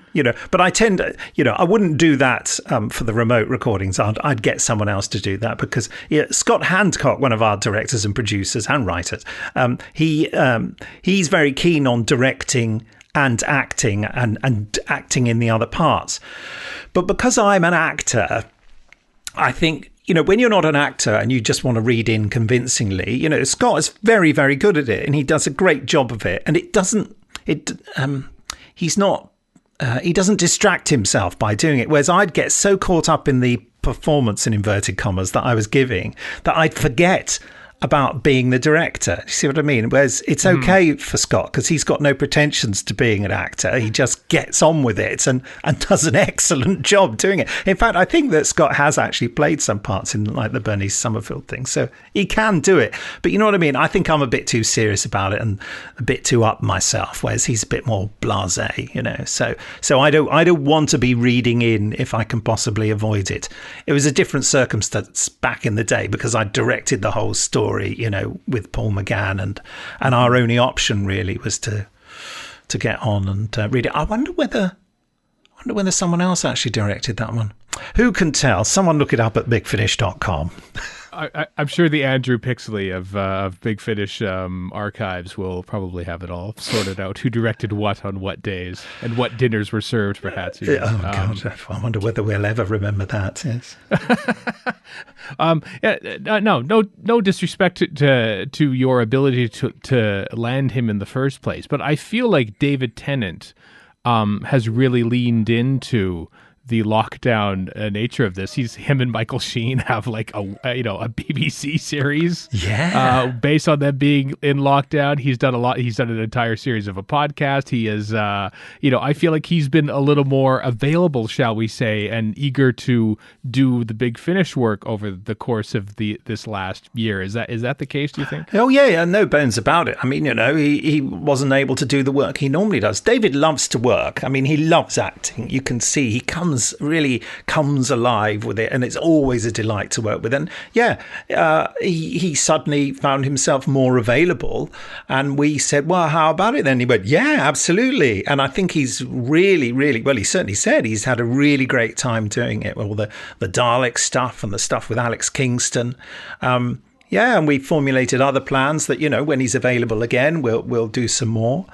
but I tend to, I wouldn't do that for the remote recordings. I'd get someone else to do that because Scott Handcock, one of our directors and producers and writers, he's very keen on directing and acting and acting in the other parts. But because I'm an actor, I think, when you're not an actor and you just want to read in convincingly, Scott is very, very good at it and he does a great job of it. And he doesn't distract himself by doing it. Whereas I'd get so caught up in the performance, in inverted commas, that I was giving that I'd forget about being the director. You see what I mean? Whereas it's okay for Scott because he's got no pretensions to being an actor. He just gets on with it and does an excellent job doing it. In fact, I think that Scott has actually played some parts in like the Bernice Summerfield thing, so he can do it. But you know what I mean? I think I'm a bit too serious about it and a bit too up myself, whereas he's a bit more blasé, So I don't want to be reading in if I can possibly avoid it. It was a different circumstance back in the day because I directed the whole story, with Paul McGann, and our only option really was to get on and read it. I wonder whether someone else actually directed that one. Who can tell? Someone look it up at bigfinish.com. I'm sure the Andrew Pixley of Big Finish archives will probably have it all sorted out. Who directed what on what days and what dinners were served, perhaps. God, I wonder whether we'll ever remember that. Yes. No disrespect to your ability to land him in the first place, but I feel like David Tennant has really leaned into the lockdown nature of this. Him and Michael Sheen have like a BBC series, based on them being in lockdown. He's done a lot. He's done an entire series of a podcast. He is, I feel like he's been a little more available, shall we say, and eager to do the Big Finish work over the course of this last year. Is that the case? Do you think? Oh yeah, no bones about it. I mean, he wasn't able to do the work he normally does. David loves to work. I mean, he loves acting. You can see he really comes alive with it, and it's always a delight to work with. And he suddenly found himself more available, and we said, well, how about it then? He went, yeah, absolutely. And I think he's really, really, well, he certainly said he's had a really great time doing it, all the Dalek stuff and the stuff with Alex Kingston. And we formulated other plans that, when he's available again, we'll do some more.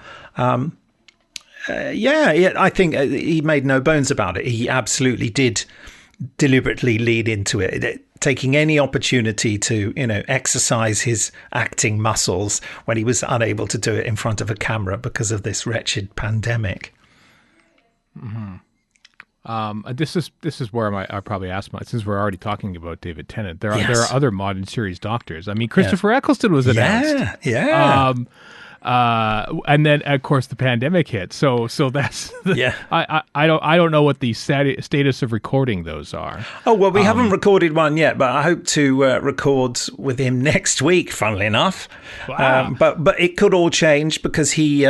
I think he made no bones about it. He absolutely did deliberately lead into it, taking any opportunity to, exercise his acting muscles when he was unable to do it in front of a camera because of this wretched pandemic. Mm-hmm. This is where I probably asked since we're already talking about David Tennant, there are other modern series doctors. I mean, Christopher Eccleston was announced. And then of course the pandemic hit. So that's I don't know what the status of recording those are. Oh well, we haven't recorded one yet, but I hope to record with him next week. Funnily enough, wow. But it could all change because he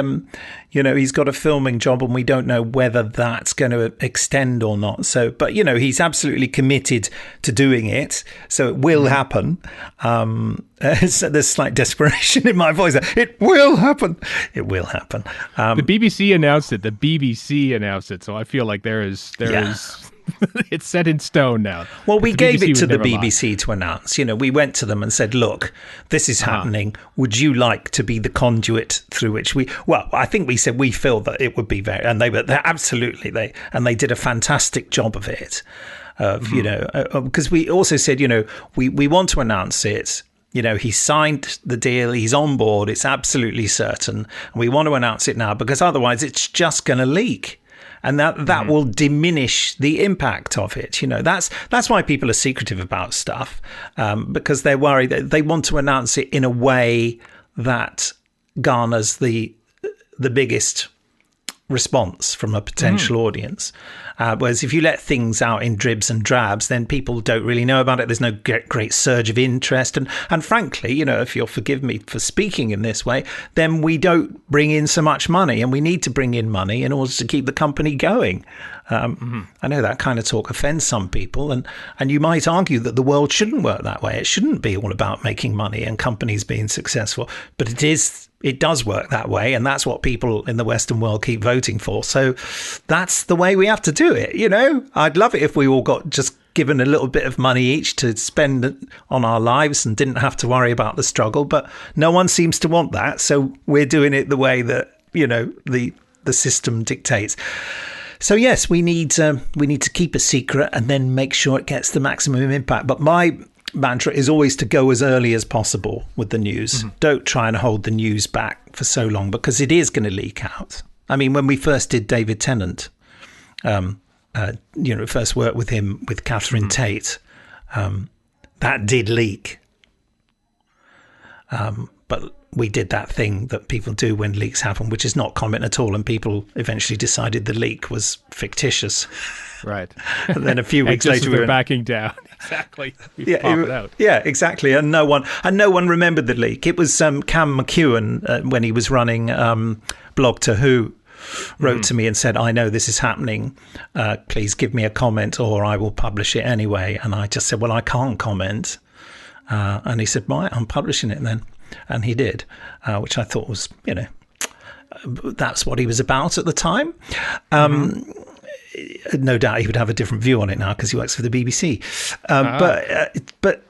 he's got a filming job, and we don't know whether that's going to extend or not. So, but he's absolutely committed to doing it, so it will happen. There's slight desperation in my voice. It will happen. It will happen. The BBC announced it. So I feel like there is. It's set in stone now. Well, we gave it to the BBC to announce. We went to them and said, look, this is happening. Would you like to be the conduit through which I think we said we feel that it would be and they absolutely, they did a fantastic job of it. Because we also said, we want to announce it. He signed the deal. He's on board. It's absolutely certain. And we want to announce it now because otherwise it's just going to leak. And that will diminish the impact of it. That's why people are secretive about stuff, because they're worried that they want to announce it in a way that garners the biggest response from a potential audience. Whereas if you let things out in dribs and drabs, then people don't really know about it. There's no great surge of interest. And frankly, if you'll forgive me for speaking in this way, then we don't bring in so much money, and we need to bring in money in order to keep the company going. I know that kind of talk offends some people, and you might argue that the world shouldn't work that way. It shouldn't be all about making money and companies being successful, but it does work that way, and that's what people in the Western world keep voting for. So that's the way we have to do it. I'd love it if we all got just given a little bit of money each to spend on our lives and didn't have to worry about the struggle, but no one seems to want that. So we're doing it the way that, the system dictates. So yes, we need to keep a secret and then make sure it gets the maximum impact. But my mantra is always to go as early as possible with the news. Don't try and hold the news back for so long, because it is going to leak out. I mean, when we first did David Tennant, first worked with him with Catherine Tate, that did leak. But we did that thing that people do when leaks happen, which is not comment at all. And people eventually decided the leak was fictitious. Right. And then a few weeks later, we were backing down. Exactly. We pop it out. Yeah, exactly. And no one remembered the leak. It was Cam McEwen when he was running Blog to Who wrote to me and said, I know this is happening. Please give me a comment or I will publish it anyway. And I just said, well, I can't comment. And he said, right, I'm publishing it then. And he did, which I thought was, that's what he was about at the time. No doubt he would have a different view on it now because he works for the BBC. But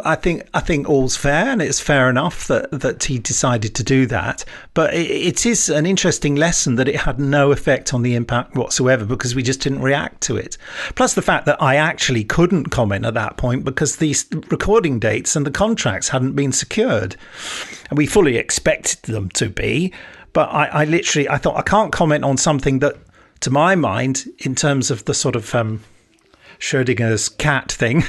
I think all's fair, and it's fair enough that he decided to do that. But it is an interesting lesson that it had no effect on the impact whatsoever, because we just didn't react to it. Plus the fact that I actually couldn't comment at that point because these recording dates and the contracts hadn't been secured, and we fully expected them to be. But I thought I can't comment on something that, to my mind, in terms of the sort of Schrodinger's cat thing,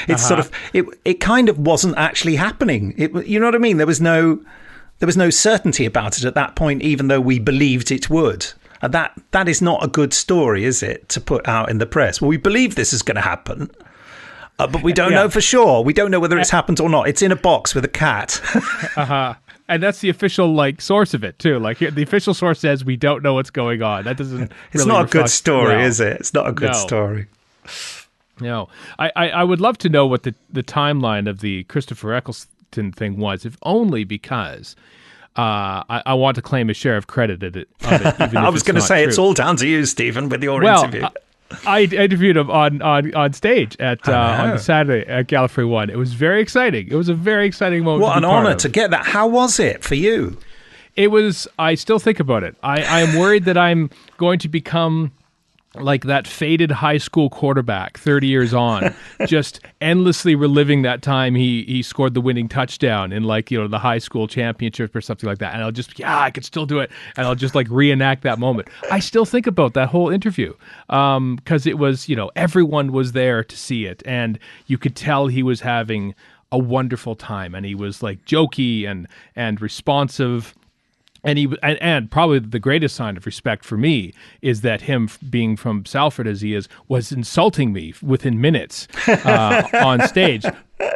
it's sort of it kind of wasn't actually happening. You know what I mean? There was no certainty about it at that point, even though we believed it would. And that is not a good story, is it, to put out in the press? Well, we believe this is going to happen, but we don't know for sure. We don't know whether it's happened or not. It's in a box with a cat. And that's the official source of it too. The official source says we don't know what's going on. That doesn't. It's not a good story, is it? It's not a good story. No, I would love to know what the timeline of the Christopher Eccleston thing was, if only because I want to claim a share of credit of it. Even I was going to say true. It's all down to you, Stephen, with your interview. I interviewed him on stage on the Saturday at Gallifrey One. It was very exciting. It was a very exciting moment. What an honor to get that. How was it for you? It was. I still think about it. I am worried that I'm going to become like that faded high school quarterback 30 years on, just endlessly reliving that time he scored the winning touchdown in the high school championship or something like that. And I'll just, I could still do it. And I'll just reenact that moment. I still think about that whole interview because it was, everyone was there to see it. And you could tell he was having a wonderful time. And he was jokey and responsive. And probably the greatest sign of respect for me is that him being from Salford as he is was insulting me within minutes on stage,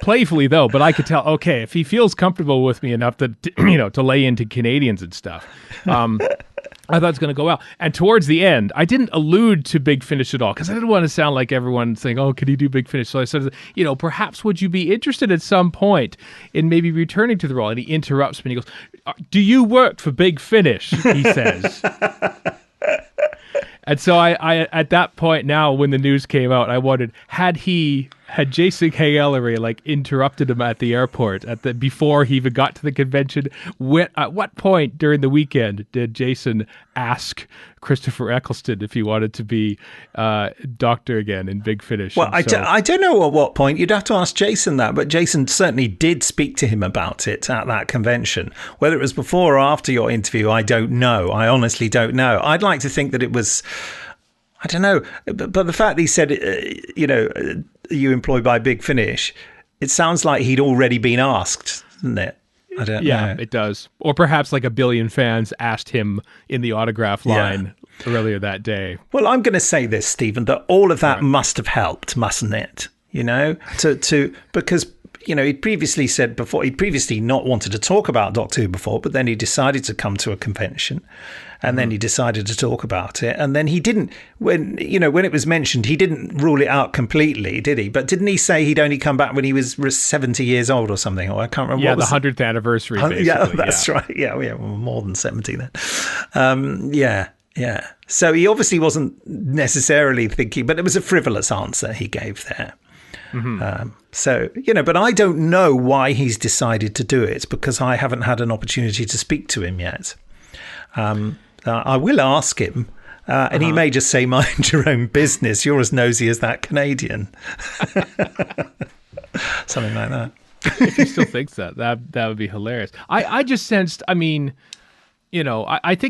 playfully though. But I could tell, okay, if he feels comfortable with me enough to lay into Canadians and stuff, I thought it's going to go well. And towards the end, I didn't allude to Big Finish at all because I didn't want to sound like everyone saying, "Oh, can you do Big Finish?" So I said, perhaps would you be interested at some point in maybe returning to the role? And he interrupts me and he goes, "Do you work for Big Finish?" He says. And so I at that point now, when the news came out, I wondered, had Jason K. Ellery interrupted him at the airport before he even got to the convention? At what point during the weekend did Jason ask Christopher Eccleston if he wanted to be Doctor again in Big Finish? Well, I don't know at what point. You'd have to ask Jason that, but Jason certainly did speak to him about it at that convention. Whether it was before or after your interview, I don't know. I honestly don't know. I'd like to think that it was, I don't know, but the fact that he said, you employed by Big Finish, it sounds like he'd already been asked, doesn't it? I don't know. Yeah, it does. Or perhaps a billion fans asked him in the autograph line earlier that day. Well, I'm going to say this, Stephen, that all of that must have helped, mustn't it? Because he'd previously said before, he'd previously not wanted to talk about Doctor Who before, but then he decided to come to a convention. And then he decided to talk about it. And then he didn't, when it was mentioned, he didn't rule it out completely, did he? But didn't he say he'd only come back when he was 70 years old or something? Or I can't remember. Yeah, the 100th anniversary, basically. Yeah, that's right. Yeah, well, more than 70 then. Yeah. So he obviously wasn't necessarily thinking, but it was a frivolous answer he gave there. Mm-hmm. But I don't know why he's decided to do it because I haven't had an opportunity to speak to him yet. I will ask him, and he may just say, "Mind your own business. You're as nosy as that Canadian." Something like that. If he still thinks that would be hilarious. I just sensed, I think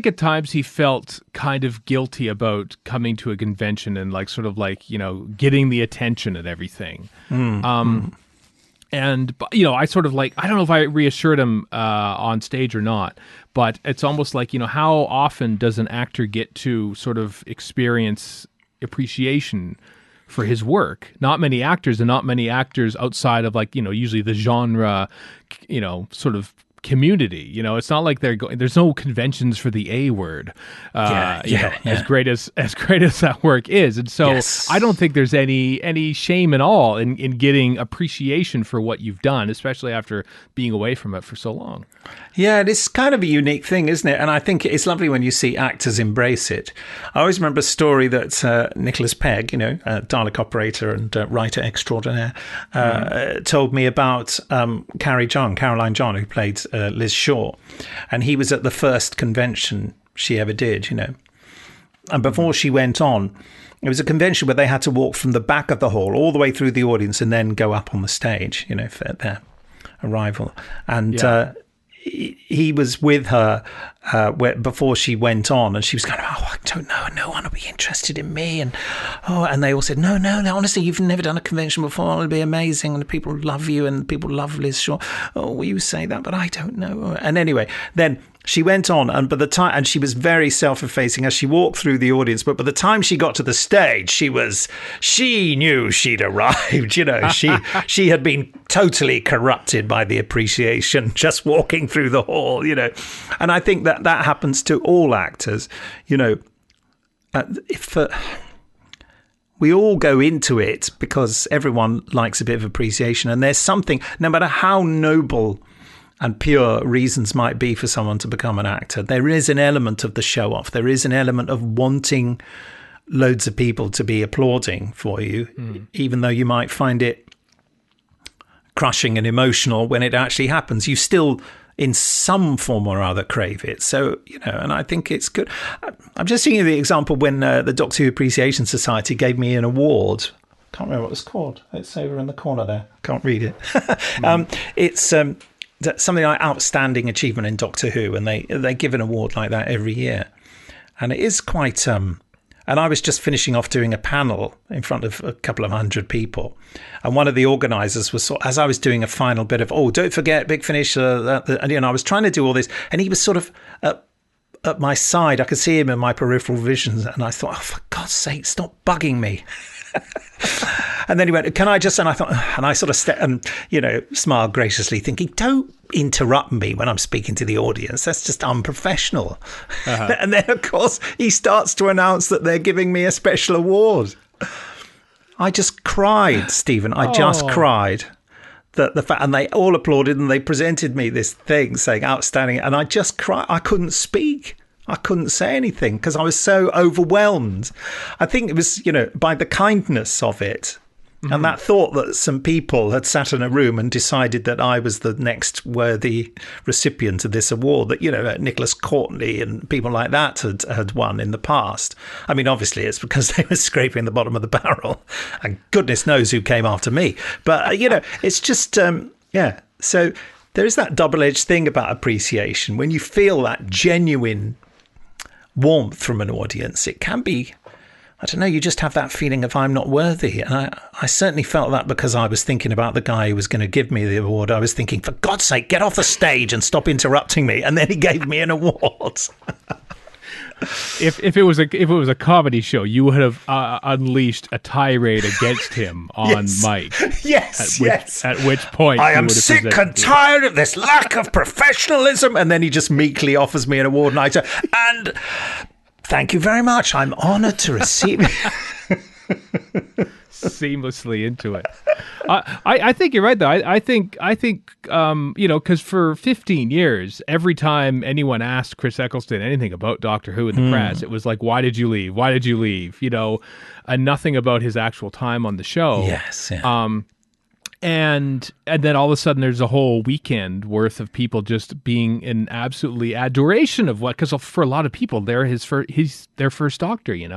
at times he felt kind of guilty about coming to a convention and getting the attention and everything. And, I sort of I don't know if I reassured him on stage or not, but it's almost how often does an actor get to sort of experience appreciation for his work? Not many actors, and not many actors outside of usually the genre, sort of community. It's not like there's no conventions for the A word. As great as that work is. And so I don't think there's any shame at all in getting appreciation for what you've done, especially after being away from it for so long. Yeah, it's kind of a unique thing, isn't it? And I think it's lovely when you see actors embrace it. I always remember a story that Nicholas Pegg, Dalek operator and writer extraordinaire, told me about Caroline John, who played Liz Shaw. And he was at the first convention she ever did, And before she went on, it was a convention where they had to walk from the back of the hall all the way through the audience and then go up on the stage, for their arrival. And he was with her before she went on, and she was kind of, I don't know, no one will be interested in me, and they all said, no, honestly, you've never done a convention before, it'll be amazing, and people love you, and people love Liz Shaw. Well, you say that, but I don't know. And anyway, then she went on, and she was very self-effacing as she walked through the audience. But by the time she got to the stage, she knew she'd arrived. She had been totally corrupted by the appreciation just walking through the hall. And I think that happens to all actors. We all go into it because everyone likes a bit of appreciation, and there's something, no matter how noble and pure reasons might be for someone to become an actor, there is an element of the show off. There is an element of wanting loads of people to be applauding for you, even though you might find it crushing and emotional when it actually happens. You still, in some form or other, crave it. So, and I think it's good. I'm just thinking of the example when the Doctor Who Appreciation Society gave me an award. Can't remember what it's called. It's over in the corner there. Can't read it. It's something like Outstanding Achievement in Doctor Who, and they give an award like that every year. And it is quite... and I was just finishing off doing a panel in front of a couple of hundred people. And one of the organisers was, as I was doing a final bit of, don't forget, Big Finish, and I was trying to do all this, and he was sort of at my side. I could see him in my peripheral visions, and I thought, for God's sake, stop bugging me. And then he went, can I just, and I thought, and I sort of smiled graciously, thinking, don't interrupt me when I'm speaking to the audience. That's just unprofessional. And then, of course, he starts to announce that they're giving me a special award. I just cried, Stephen. I just cried. And they all applauded, and they presented me this thing saying outstanding. And I just cried. I couldn't speak. I couldn't say anything because I was so overwhelmed. I think it was, by the kindness of it. Mm-hmm. And that thought that some people had sat in a room and decided that I was the next worthy recipient of this award, that, Nicholas Courtney and people like that had won in the past. I mean, obviously, it's because they were scraping the bottom of the barrel, and goodness knows who came after me. But, it's just, So there is that double-edged thing about appreciation. When you feel that genuine warmth from an audience, it can be, I don't know, you just have that feeling of I'm not worthy. And I certainly felt that because I was thinking about the guy who was going to give me the award. I was thinking, for God's sake, get off the stage and stop interrupting me. And then he gave me an award. If it was a comedy show, you would have unleashed a tirade against him on mic. Yes, At which point I am sick and tired of this lack of professionalism. And then he just meekly offers me an award, and I say, and thank you very much. I'm honoured to receive it. Seamlessly into it. I think you're right, though. I think because for 15 years, every time anyone asked Chris Eccleston anything about Doctor Who in the press, it was like, why did you leave? Why did you leave? And nothing about his actual time on the show. Yes. Yeah. And then all of a sudden there's a whole weekend worth of people just being in absolutely adoration of because for a lot of people he's their first Doctor, Yeah,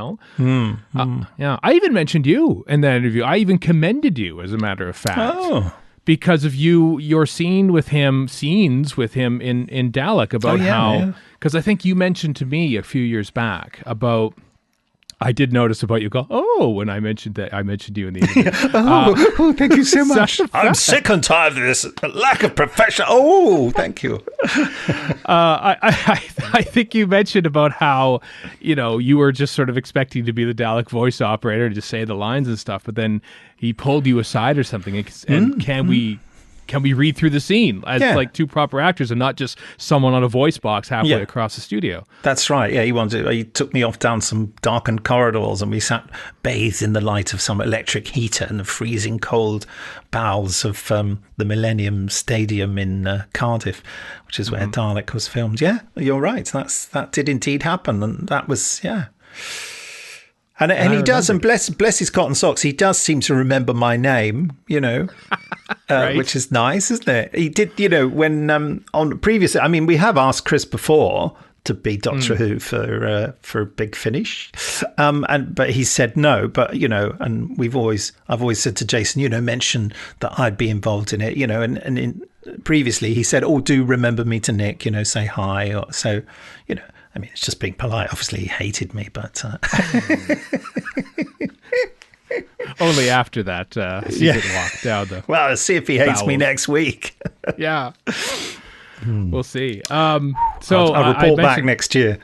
I even mentioned you in that interview. I even commended you, as a matter of fact, because of your scenes with him in Dalek about how, because I think you mentioned to me a few years back about. I did notice about you go, when I mentioned you in the interview. Thank you so much. I'm sick and tired of this lack of profession. Thank you. I think you mentioned about how, you were just sort of expecting to be the Dalek voice operator and just say the lines and stuff, but then he pulled you aside or something. And can we can we read through the scene as like two proper actors and not just someone on a voice box halfway across the studio? That's right. Yeah, he took me off down some darkened corridors, and we sat bathed in the light of some electric heater in the freezing cold bowels of the Millennium Stadium in Cardiff, which is where Dalek was filmed. Yeah, you're right. That did indeed happen, and that was And he does, and bless his cotton socks, he does seem to remember my name, right. Which is nice, isn't it? He did, when on previous, I mean, we have asked Chris before to be Doctor Who for a big finish, but he said no. But and I've always said to Jason, mention that I'd be involved in it, and previously he said, "Oh, do remember me to Nick, say hi," or so, I mean, it's just being polite. Obviously, he hated me, but... Only after that, he didn't walk down the... Well, let's see if he hates me next week. Yeah. We'll see. So I'll report back next year.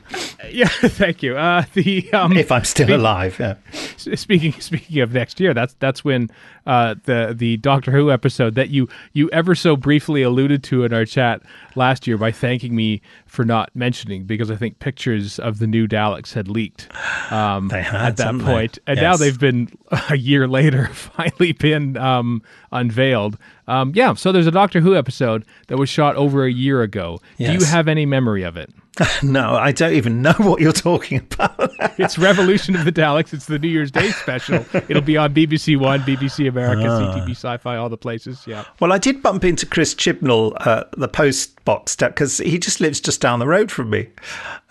Yeah, thank you. If I'm still alive. Yeah. Speaking of next year, that's when the Doctor Who episode that you ever so briefly alluded to in our chat last year by thanking me for not mentioning, because I think pictures of the new Daleks had leaked they had, at that point, and now they've been a year later finally been unveiled. So there's a Doctor Who episode that was shot over a year ago. Yes. Do you have any memory of it? No, I don't even know what you're talking about. It's Revolution of the Daleks. It's the New Year's Day special. It'll be on BBC One, BBC America, CTV Sci-Fi, all the places. Yeah. Well, I did bump into Chris Chibnall at the post box step because he just lives just down the road from me.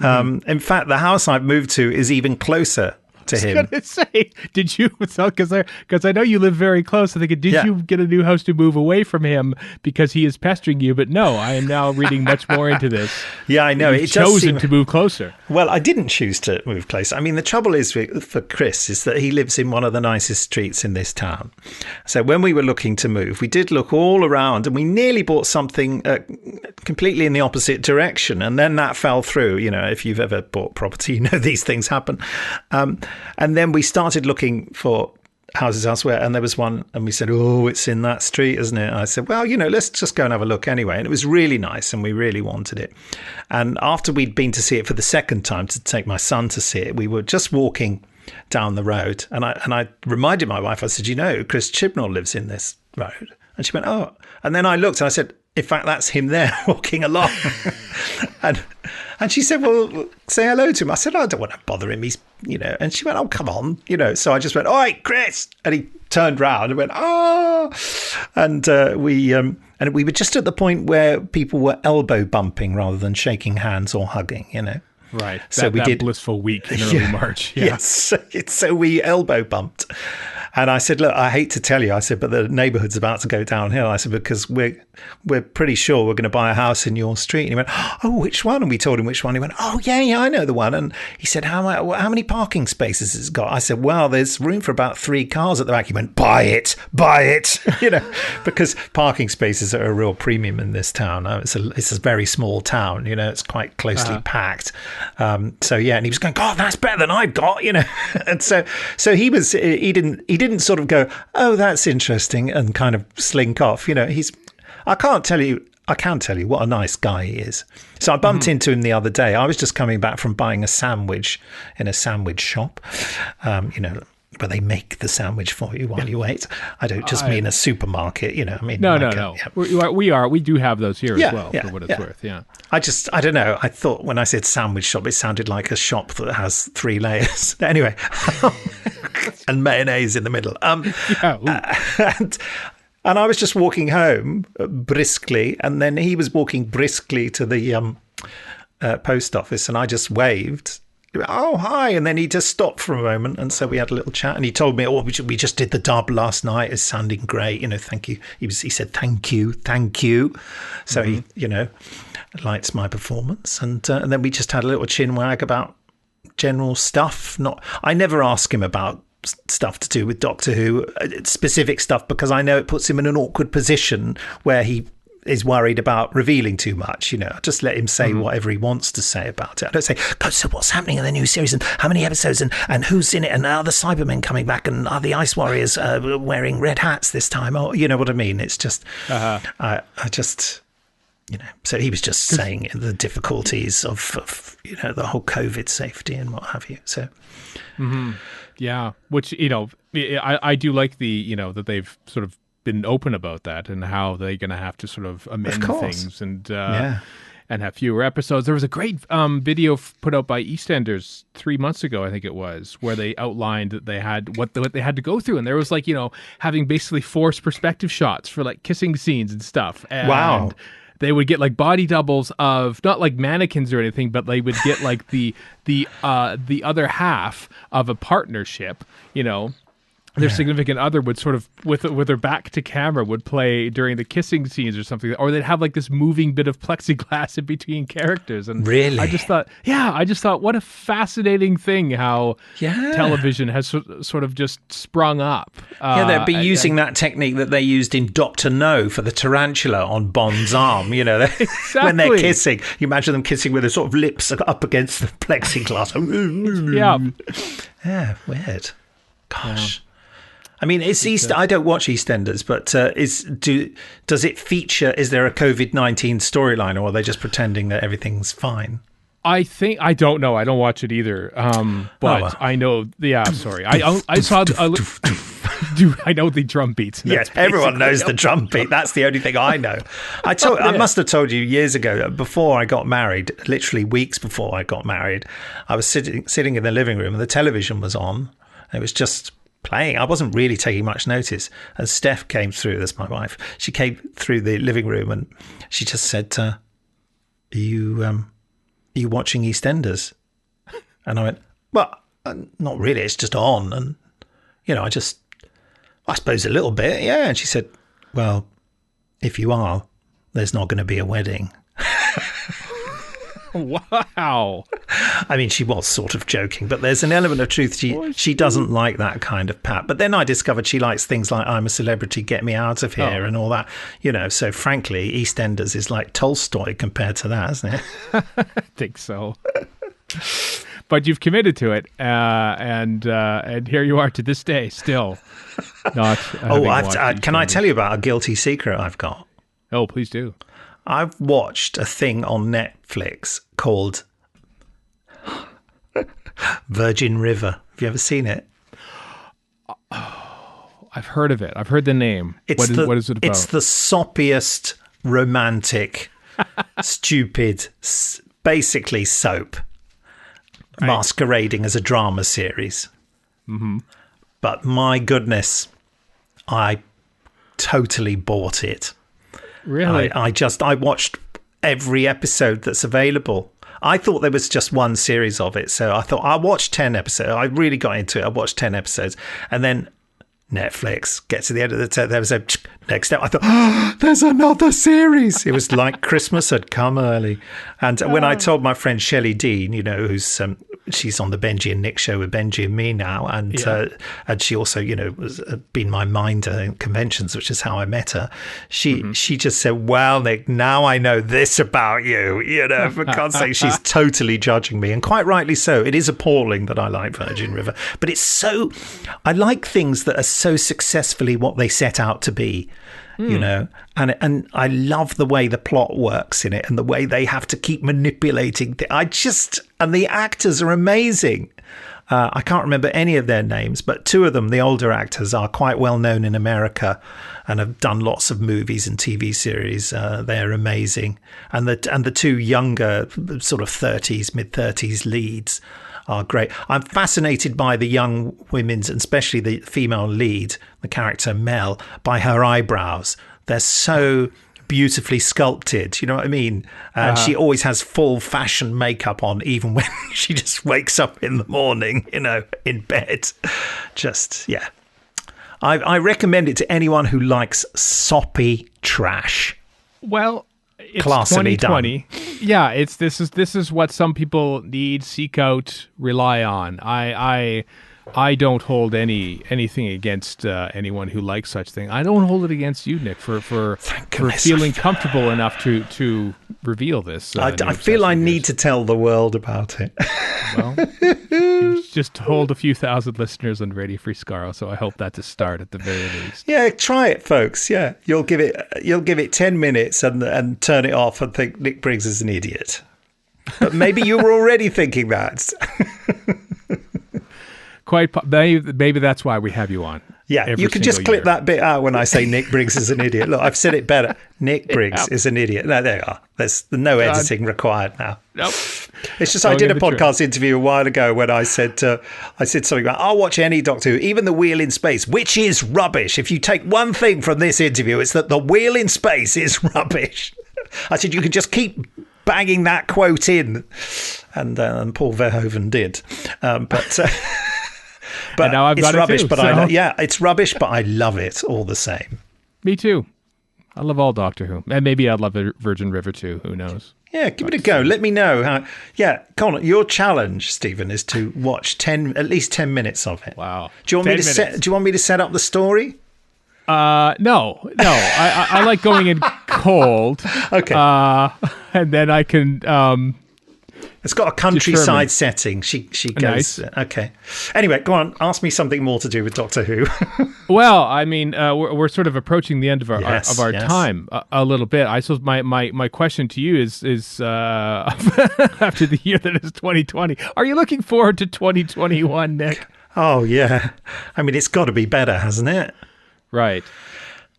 In fact, the house I've moved to is even closer to him. I was going to say, did you? Because I know you live very close. I think, did you get a new house to move away from him because he is pestering you? But no, I am now reading much more into this. Yeah, I know. You've chosen to move closer. Well, I didn't choose to move closer. I mean, the trouble is for Chris is that he lives in one of the nicest streets in this town. So when we were looking to move, we did look all around, and we nearly bought something completely in the opposite direction, and then that fell through. If you've ever bought property, these things happen. And then we started looking for houses elsewhere, and there was one, and we said, "Oh, it's in that street, isn't it?" And I said, "Well, let's just go and have a look anyway." And it was really nice, and we really wanted it. And after we'd been to see it for the second time to take my son to see it, we were just walking down the road, and I reminded my wife. I said, Chris Chibnall lives in this road," and she went, "Oh." And then I looked, and I said, "In fact, that's him there walking along." And she said, "Well, say hello to him." I said, "I don't want to bother him. He's, And she went, "Oh, come on." So I just went, "All right, Chris." And he turned round and went, "Oh." And we were just at the point where people were elbow bumping rather than shaking hands or hugging, Right. So we did blissful week in early March. Yeah. Yes. So we elbow bumped. And I said, "Look, I hate to tell you," I said, "but the neighbourhood's about to go downhill." I said, "Because we're pretty sure we're going to buy a house in your street." And he went, "Oh, which one?" And we told him which one. He went, "Oh, yeah, I know the one." And he said, how many parking spaces has it got?" I said, "Well, there's room for about 3 cars at the back." He went, buy it. Because parking spaces are a real premium in this town. It's a very small town, it's quite closely packed. And he was going, "God, that's better than I've got," And so he didn't sort of go, "Oh, that's interesting," and kind of slink off. I can tell you what a nice guy he is. So I bumped into him the other day. I was just coming back from buying a sandwich in a sandwich shop, where they make the sandwich for you while you wait. I don't just mean a supermarket, I mean. No. Yeah. We do have those here as well, for what it's worth. Yeah. I don't know. I thought when I said sandwich shop, it sounded like a shop that has 3 layers. Anyway, and mayonnaise in the middle. And I was just walking home briskly, and then he was walking briskly to the post office, and I just waved. "Oh, hi." And then he just stopped for a moment, and so we had a little chat, and he told me, "Oh, we just did the dub last night. It's sounding great, thank you." He said, thank you. So he, likes my performance, and then we just had a little chin wag about general stuff. I never ask him about stuff to do with Doctor Who, specific stuff, because I know it puts him in an awkward position where he is worried about revealing too much. I just let him say whatever he wants to say about it. I don't say, God, so what's happening in the new series and how many episodes and who's in it and are the Cybermen coming back and are the Ice Warriors wearing red hats this time? Or you know what I mean? It's just, I just, so he was just saying the difficulties of the whole COVID safety and what have you. So, yeah, which, I do like that they've sort of been open about that and how they're going to have to sort of amend things and have fewer episodes. There was a great video put out by EastEnders 3 months ago, I think it was, where they outlined that they had what they had to go through, and there was having basically forced perspective shots for kissing scenes and stuff. And wow. They would get body doubles of not mannequins or anything, but they would get the other half of a partnership, Their significant other would sort of, with their back to camera, would play during the kissing scenes or something, or they'd have this moving bit of plexiglass in between characters. And really, I just thought, what a fascinating thing how television has sort of just sprung up. They'd be using that technique that they used in Dr. No for the tarantula on Bond's arm. Exactly. When they're kissing, you imagine them kissing with their sort of lips up against the plexiglass. Yeah, weird. Gosh. Yeah. I mean, it's I don't watch EastEnders, but does it feature? Is there a COVID-19 storyline, or are they just pretending that everything's fine? I don't know. I don't watch it either. But I know. Yeah, sorry. I saw. I know the drum beats. Yes, everyone knows the drum beat. That's the only thing I know. I must have told you years ago, before I got married, literally weeks before I got married, I was sitting in the living room and the television was on. It was just playing. I wasn't really taking much notice. And Steph came through, that's my wife. She came through the living room and she just said, are you watching EastEnders? And I went, well, not really. It's just on. And, I suppose a little bit. Yeah. And she said, well, if you are, there's not going to be a wedding. Wow. I mean, she was sort of joking, but there's an element of truth. She doesn't like that kind of pat. But then I discovered she likes things like I'm a Celebrity, Get Me Out of Here and all that. So frankly, EastEnders is like Tolstoy compared to that, isn't it? I think so. But you've committed to it, and here you are to this day, still not. Can I tell you about a guilty secret I've got? Oh, please do. I've watched a thing on Netflix called Virgin River. Have you ever seen it? I've heard of it. I've heard the name. What is it about? It's the soppiest, romantic, stupid, basically soap, masquerading as a drama series. Mm-hmm. But my goodness, I totally bought it. Really? I watched every episode that's available. I thought there was just one series of it, so I thought I'll watch 10 episodes. I really got into it. I watched 10 episodes, and then Netflix gets to the end of the 10th episode. Next step, I thought, there's another series. It was like Christmas had come early. And when I told my friend Shelley Dean, who's she's on the Benji and Nick show with Benji and me now, and she also, was been my minder in conventions, which is how I met her. She just said, "Well, Nick, now I know this about you." For God's sake, she's totally judging me, and quite rightly so. It is appalling that I like Virgin River, but I like things that are so successfully what they set out to be. And I love the way the plot works in it and the way they have to keep manipulating. And the actors are amazing. I can't remember any of their names, but two of them, the older actors, are quite well known in America and have done lots of movies and TV series. They're amazing. And the two younger, sort of mid-30s leads are great. I'm fascinated by the young women's, and especially the female lead, the character Mel, by her eyebrows. They're so beautifully sculpted, you know what I mean? And she always has full fashion makeup on, even when she just wakes up in the morning, in bed. I recommend it to anyone who likes soppy trash. Well, it's classily 2020. Done. Yeah, this is what some people need, seek out, rely on. I don't hold anything against anyone who likes such thing. I don't hold it against you, Nick, for feeling comfortable enough to reveal this. I feel I need to tell the world about it. Well, you just told a few thousand listeners on Radio Free Skaro, so I hope that's a start at the very least. Yeah, try it, folks. Yeah, you'll give it 10 minutes and turn it off and think Nick Briggs is an idiot. But maybe you were already thinking that. Maybe that's why we have you on. Yeah, you can just clip that bit out when I say Nick Briggs is an idiot. Look, I've said it better. Nick Briggs is an idiot. No, there you are. There's no editing required now. Nope. It's just I did a podcast interview a while ago when I said something about I'll watch any Doctor Who, even The Wheel in Space, which is rubbish. If you take one thing from this interview, it's that The Wheel in Space is rubbish. I said you can just keep banging that quote in, and Paul Verhoeven did, but and now I've got it's rubbish. Too, but it's rubbish, but I love it all the same. Me too. I love all Doctor Who, and maybe I'd love Virgin River too. Who knows? Yeah, give it a go. Let me know how. Yeah, Connor, your challenge, Stephen, is to watch at least 10 minutes of it. Wow. Do you want me to set up the story? No. I like going in cold. Okay. And then I can. It's got a countryside setting. She goes. Nice. Okay. Anyway, go on. Ask me something more to do with Doctor Who. Well, I mean, we're sort of approaching the end of our time a little bit. I suppose my question to you is after the year that is 2020, are you looking forward to 2021, Nick? Oh yeah. I mean, it's got to be better, hasn't it? Right.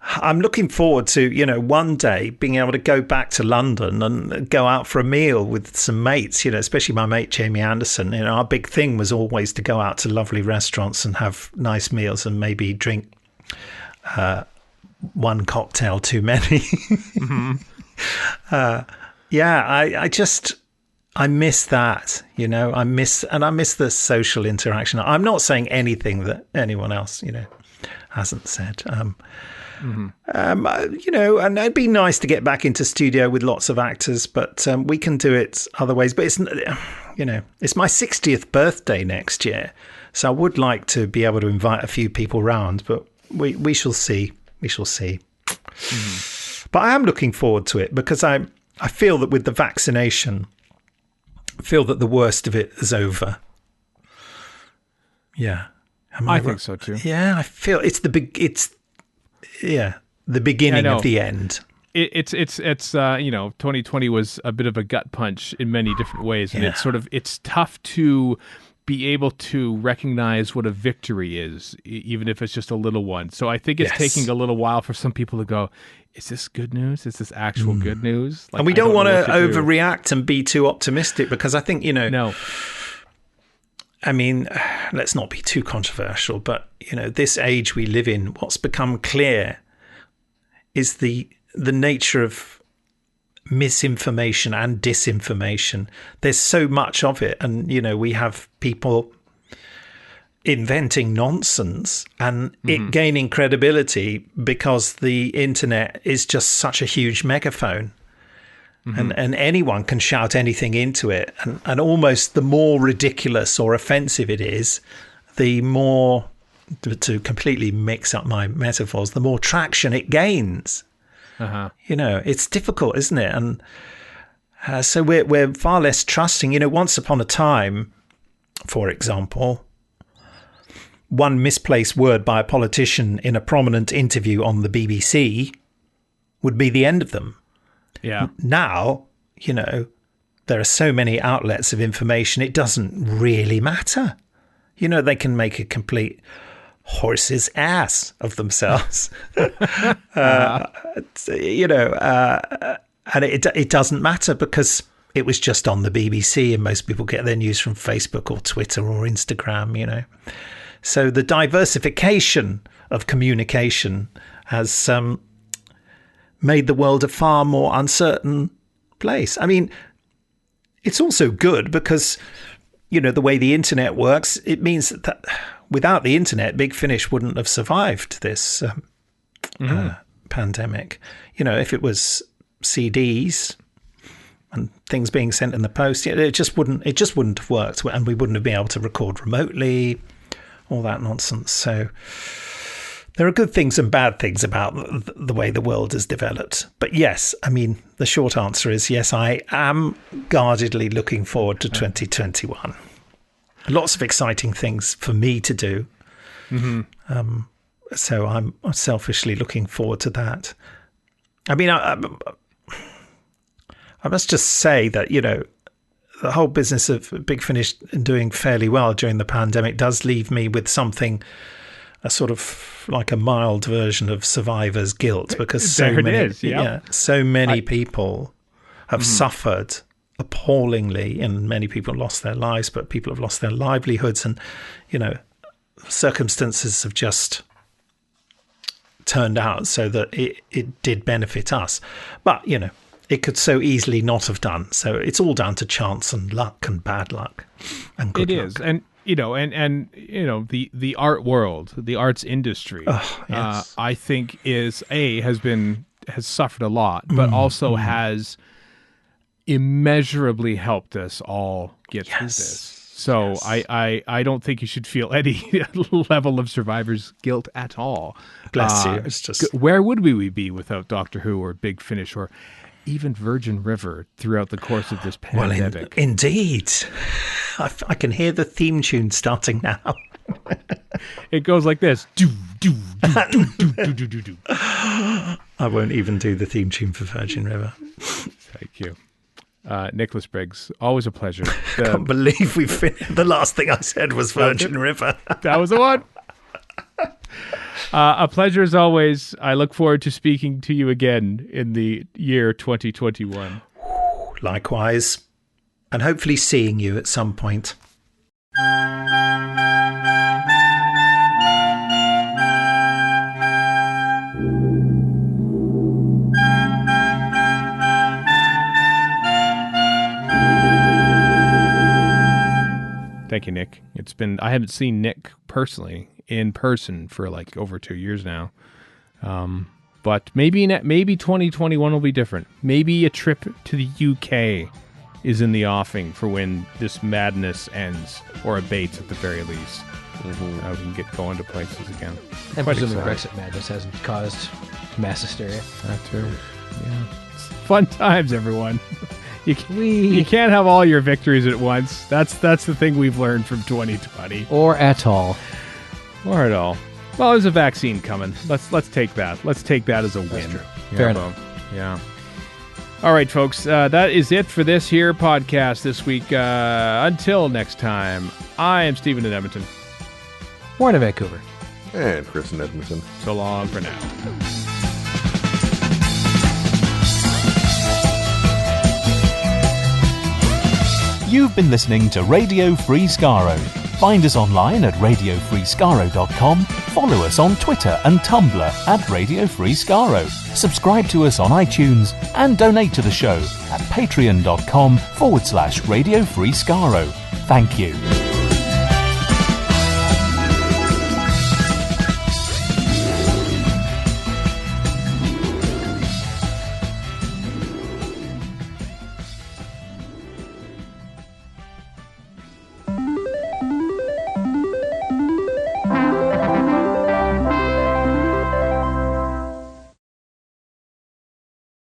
I'm looking forward to, one day being able to go back to London and go out for a meal with some mates, especially my mate Jamie Anderson. Our big thing was always to go out to lovely restaurants and have nice meals and maybe drink one cocktail too many. Mm-hmm. I miss that, I miss the social interaction. I'm not saying anything that anyone else, hasn't said. And it'd be nice to get back into studio with lots of actors, but we can do it other ways. But it's my 60th birthday next year, so I would like to be able to invite a few people round, but we shall see. We shall see. Mm-hmm. But I am looking forward to it because I feel that with the vaccination, I feel that the worst of it is over. Yeah. I think so too. Yeah, I feel it's the beginning of the end. It's 2020 was a bit of a gut punch in many different ways, and it's tough to be able to recognize what a victory is, even if it's just a little one. So I think it's taking a little while for some people to go, is this good news? Is this actual good news? And we don't want to overreact and be too optimistic, because I think, No. I mean, let's not be too controversial, but, this age we live in, what's become clear is the nature of misinformation and disinformation. There's so much of it. And, we have people inventing nonsense and it gaining credibility because the internet is just such a huge megaphone. Mm-hmm. And anyone can shout anything into it. And almost the more ridiculous or offensive it is, the more, to completely mix up my metaphors, the more traction it gains. Uh-huh. It's difficult, isn't it? And so we're far less trusting. Once upon a time, for example, one misplaced word by a politician in a prominent interview on the BBC would be the end of them. Yeah. Now, there are so many outlets of information, it doesn't really matter. They can make a complete horse's ass of themselves. And it doesn't matter because it was just on the BBC and most people get their news from Facebook or Twitter or Instagram, So the diversification of communication has made the world a far more uncertain place. I mean, it's also good because, the way the internet works, it means that without the internet, Big Finish wouldn't have survived this pandemic. If it was CDs and things being sent in the post, it just wouldn't have worked, and we wouldn't have been able to record remotely all that nonsense. So there are good things and bad things about the way the world has developed. But yes, I mean, the short answer is yes, I am guardedly looking forward to 2021. Lots of exciting things for me to do. Mm-hmm. So I'm selfishly looking forward to that. I mean, I must just say that, you know, the whole business of Big Finish doing fairly well during the pandemic does leave me with something, a sort of like a mild version of survivor's guilt, because so many people have suffered appallingly, and many people lost their lives, but people have lost their livelihoods, and, you know, circumstances have just turned out so that it did benefit us. But, you know, it could so easily not have done. So it's all down to chance and luck and bad luck and good luck. It is. And, you know, and you know, the art world, the arts industry, I think has suffered a lot, but also has immeasurably helped us all get through this. So I don't think you should feel any level of survivor's guilt at all. Bless you. It's just, where would we be without Doctor Who or Big Finish or even Virgin River throughout the course of this pandemic? Well, indeed. I can hear the theme tune starting now. It goes like this. Do, do, do, do, do, do, do, do. I won't even do the theme tune for Virgin River. Thank you. Nicholas Briggs, always a pleasure. I can't believe we finished. The last thing I said was Virgin River. That was the one. A pleasure as always. I look forward to speaking to you again in the year 2021. Likewise. And hopefully seeing you at some point. Thank you, Nick. I haven't seen Nick personally in person for like over 2 years now. But maybe 2021 will be different. Maybe a trip to the UK is in the offing for when this madness ends, or abates at the very least. We can get going to places again. And presumably Brexit madness hasn't caused mass hysteria. That too. Yeah. It's fun times, everyone. You can't have all your victories at once. That's the thing we've learned from 2020. Or at all. Or at all. Well, there's a vaccine coming. Let's take that. Let's take that as a win. That's true. Fair enough. Yeah. All right, folks. That is it for this here podcast this week. Until next time, I am Stephen in Edmonton. Warren in Vancouver. And Chris in Edmonton. So long for now. You've been listening to Radio Free Skaro. Find us online at radiofreeskaro.com. Follow us on Twitter and Tumblr at Radio Free Skaro. Subscribe to us on iTunes and donate to the show at patreon.com/Radio Free Skaro. Thank you.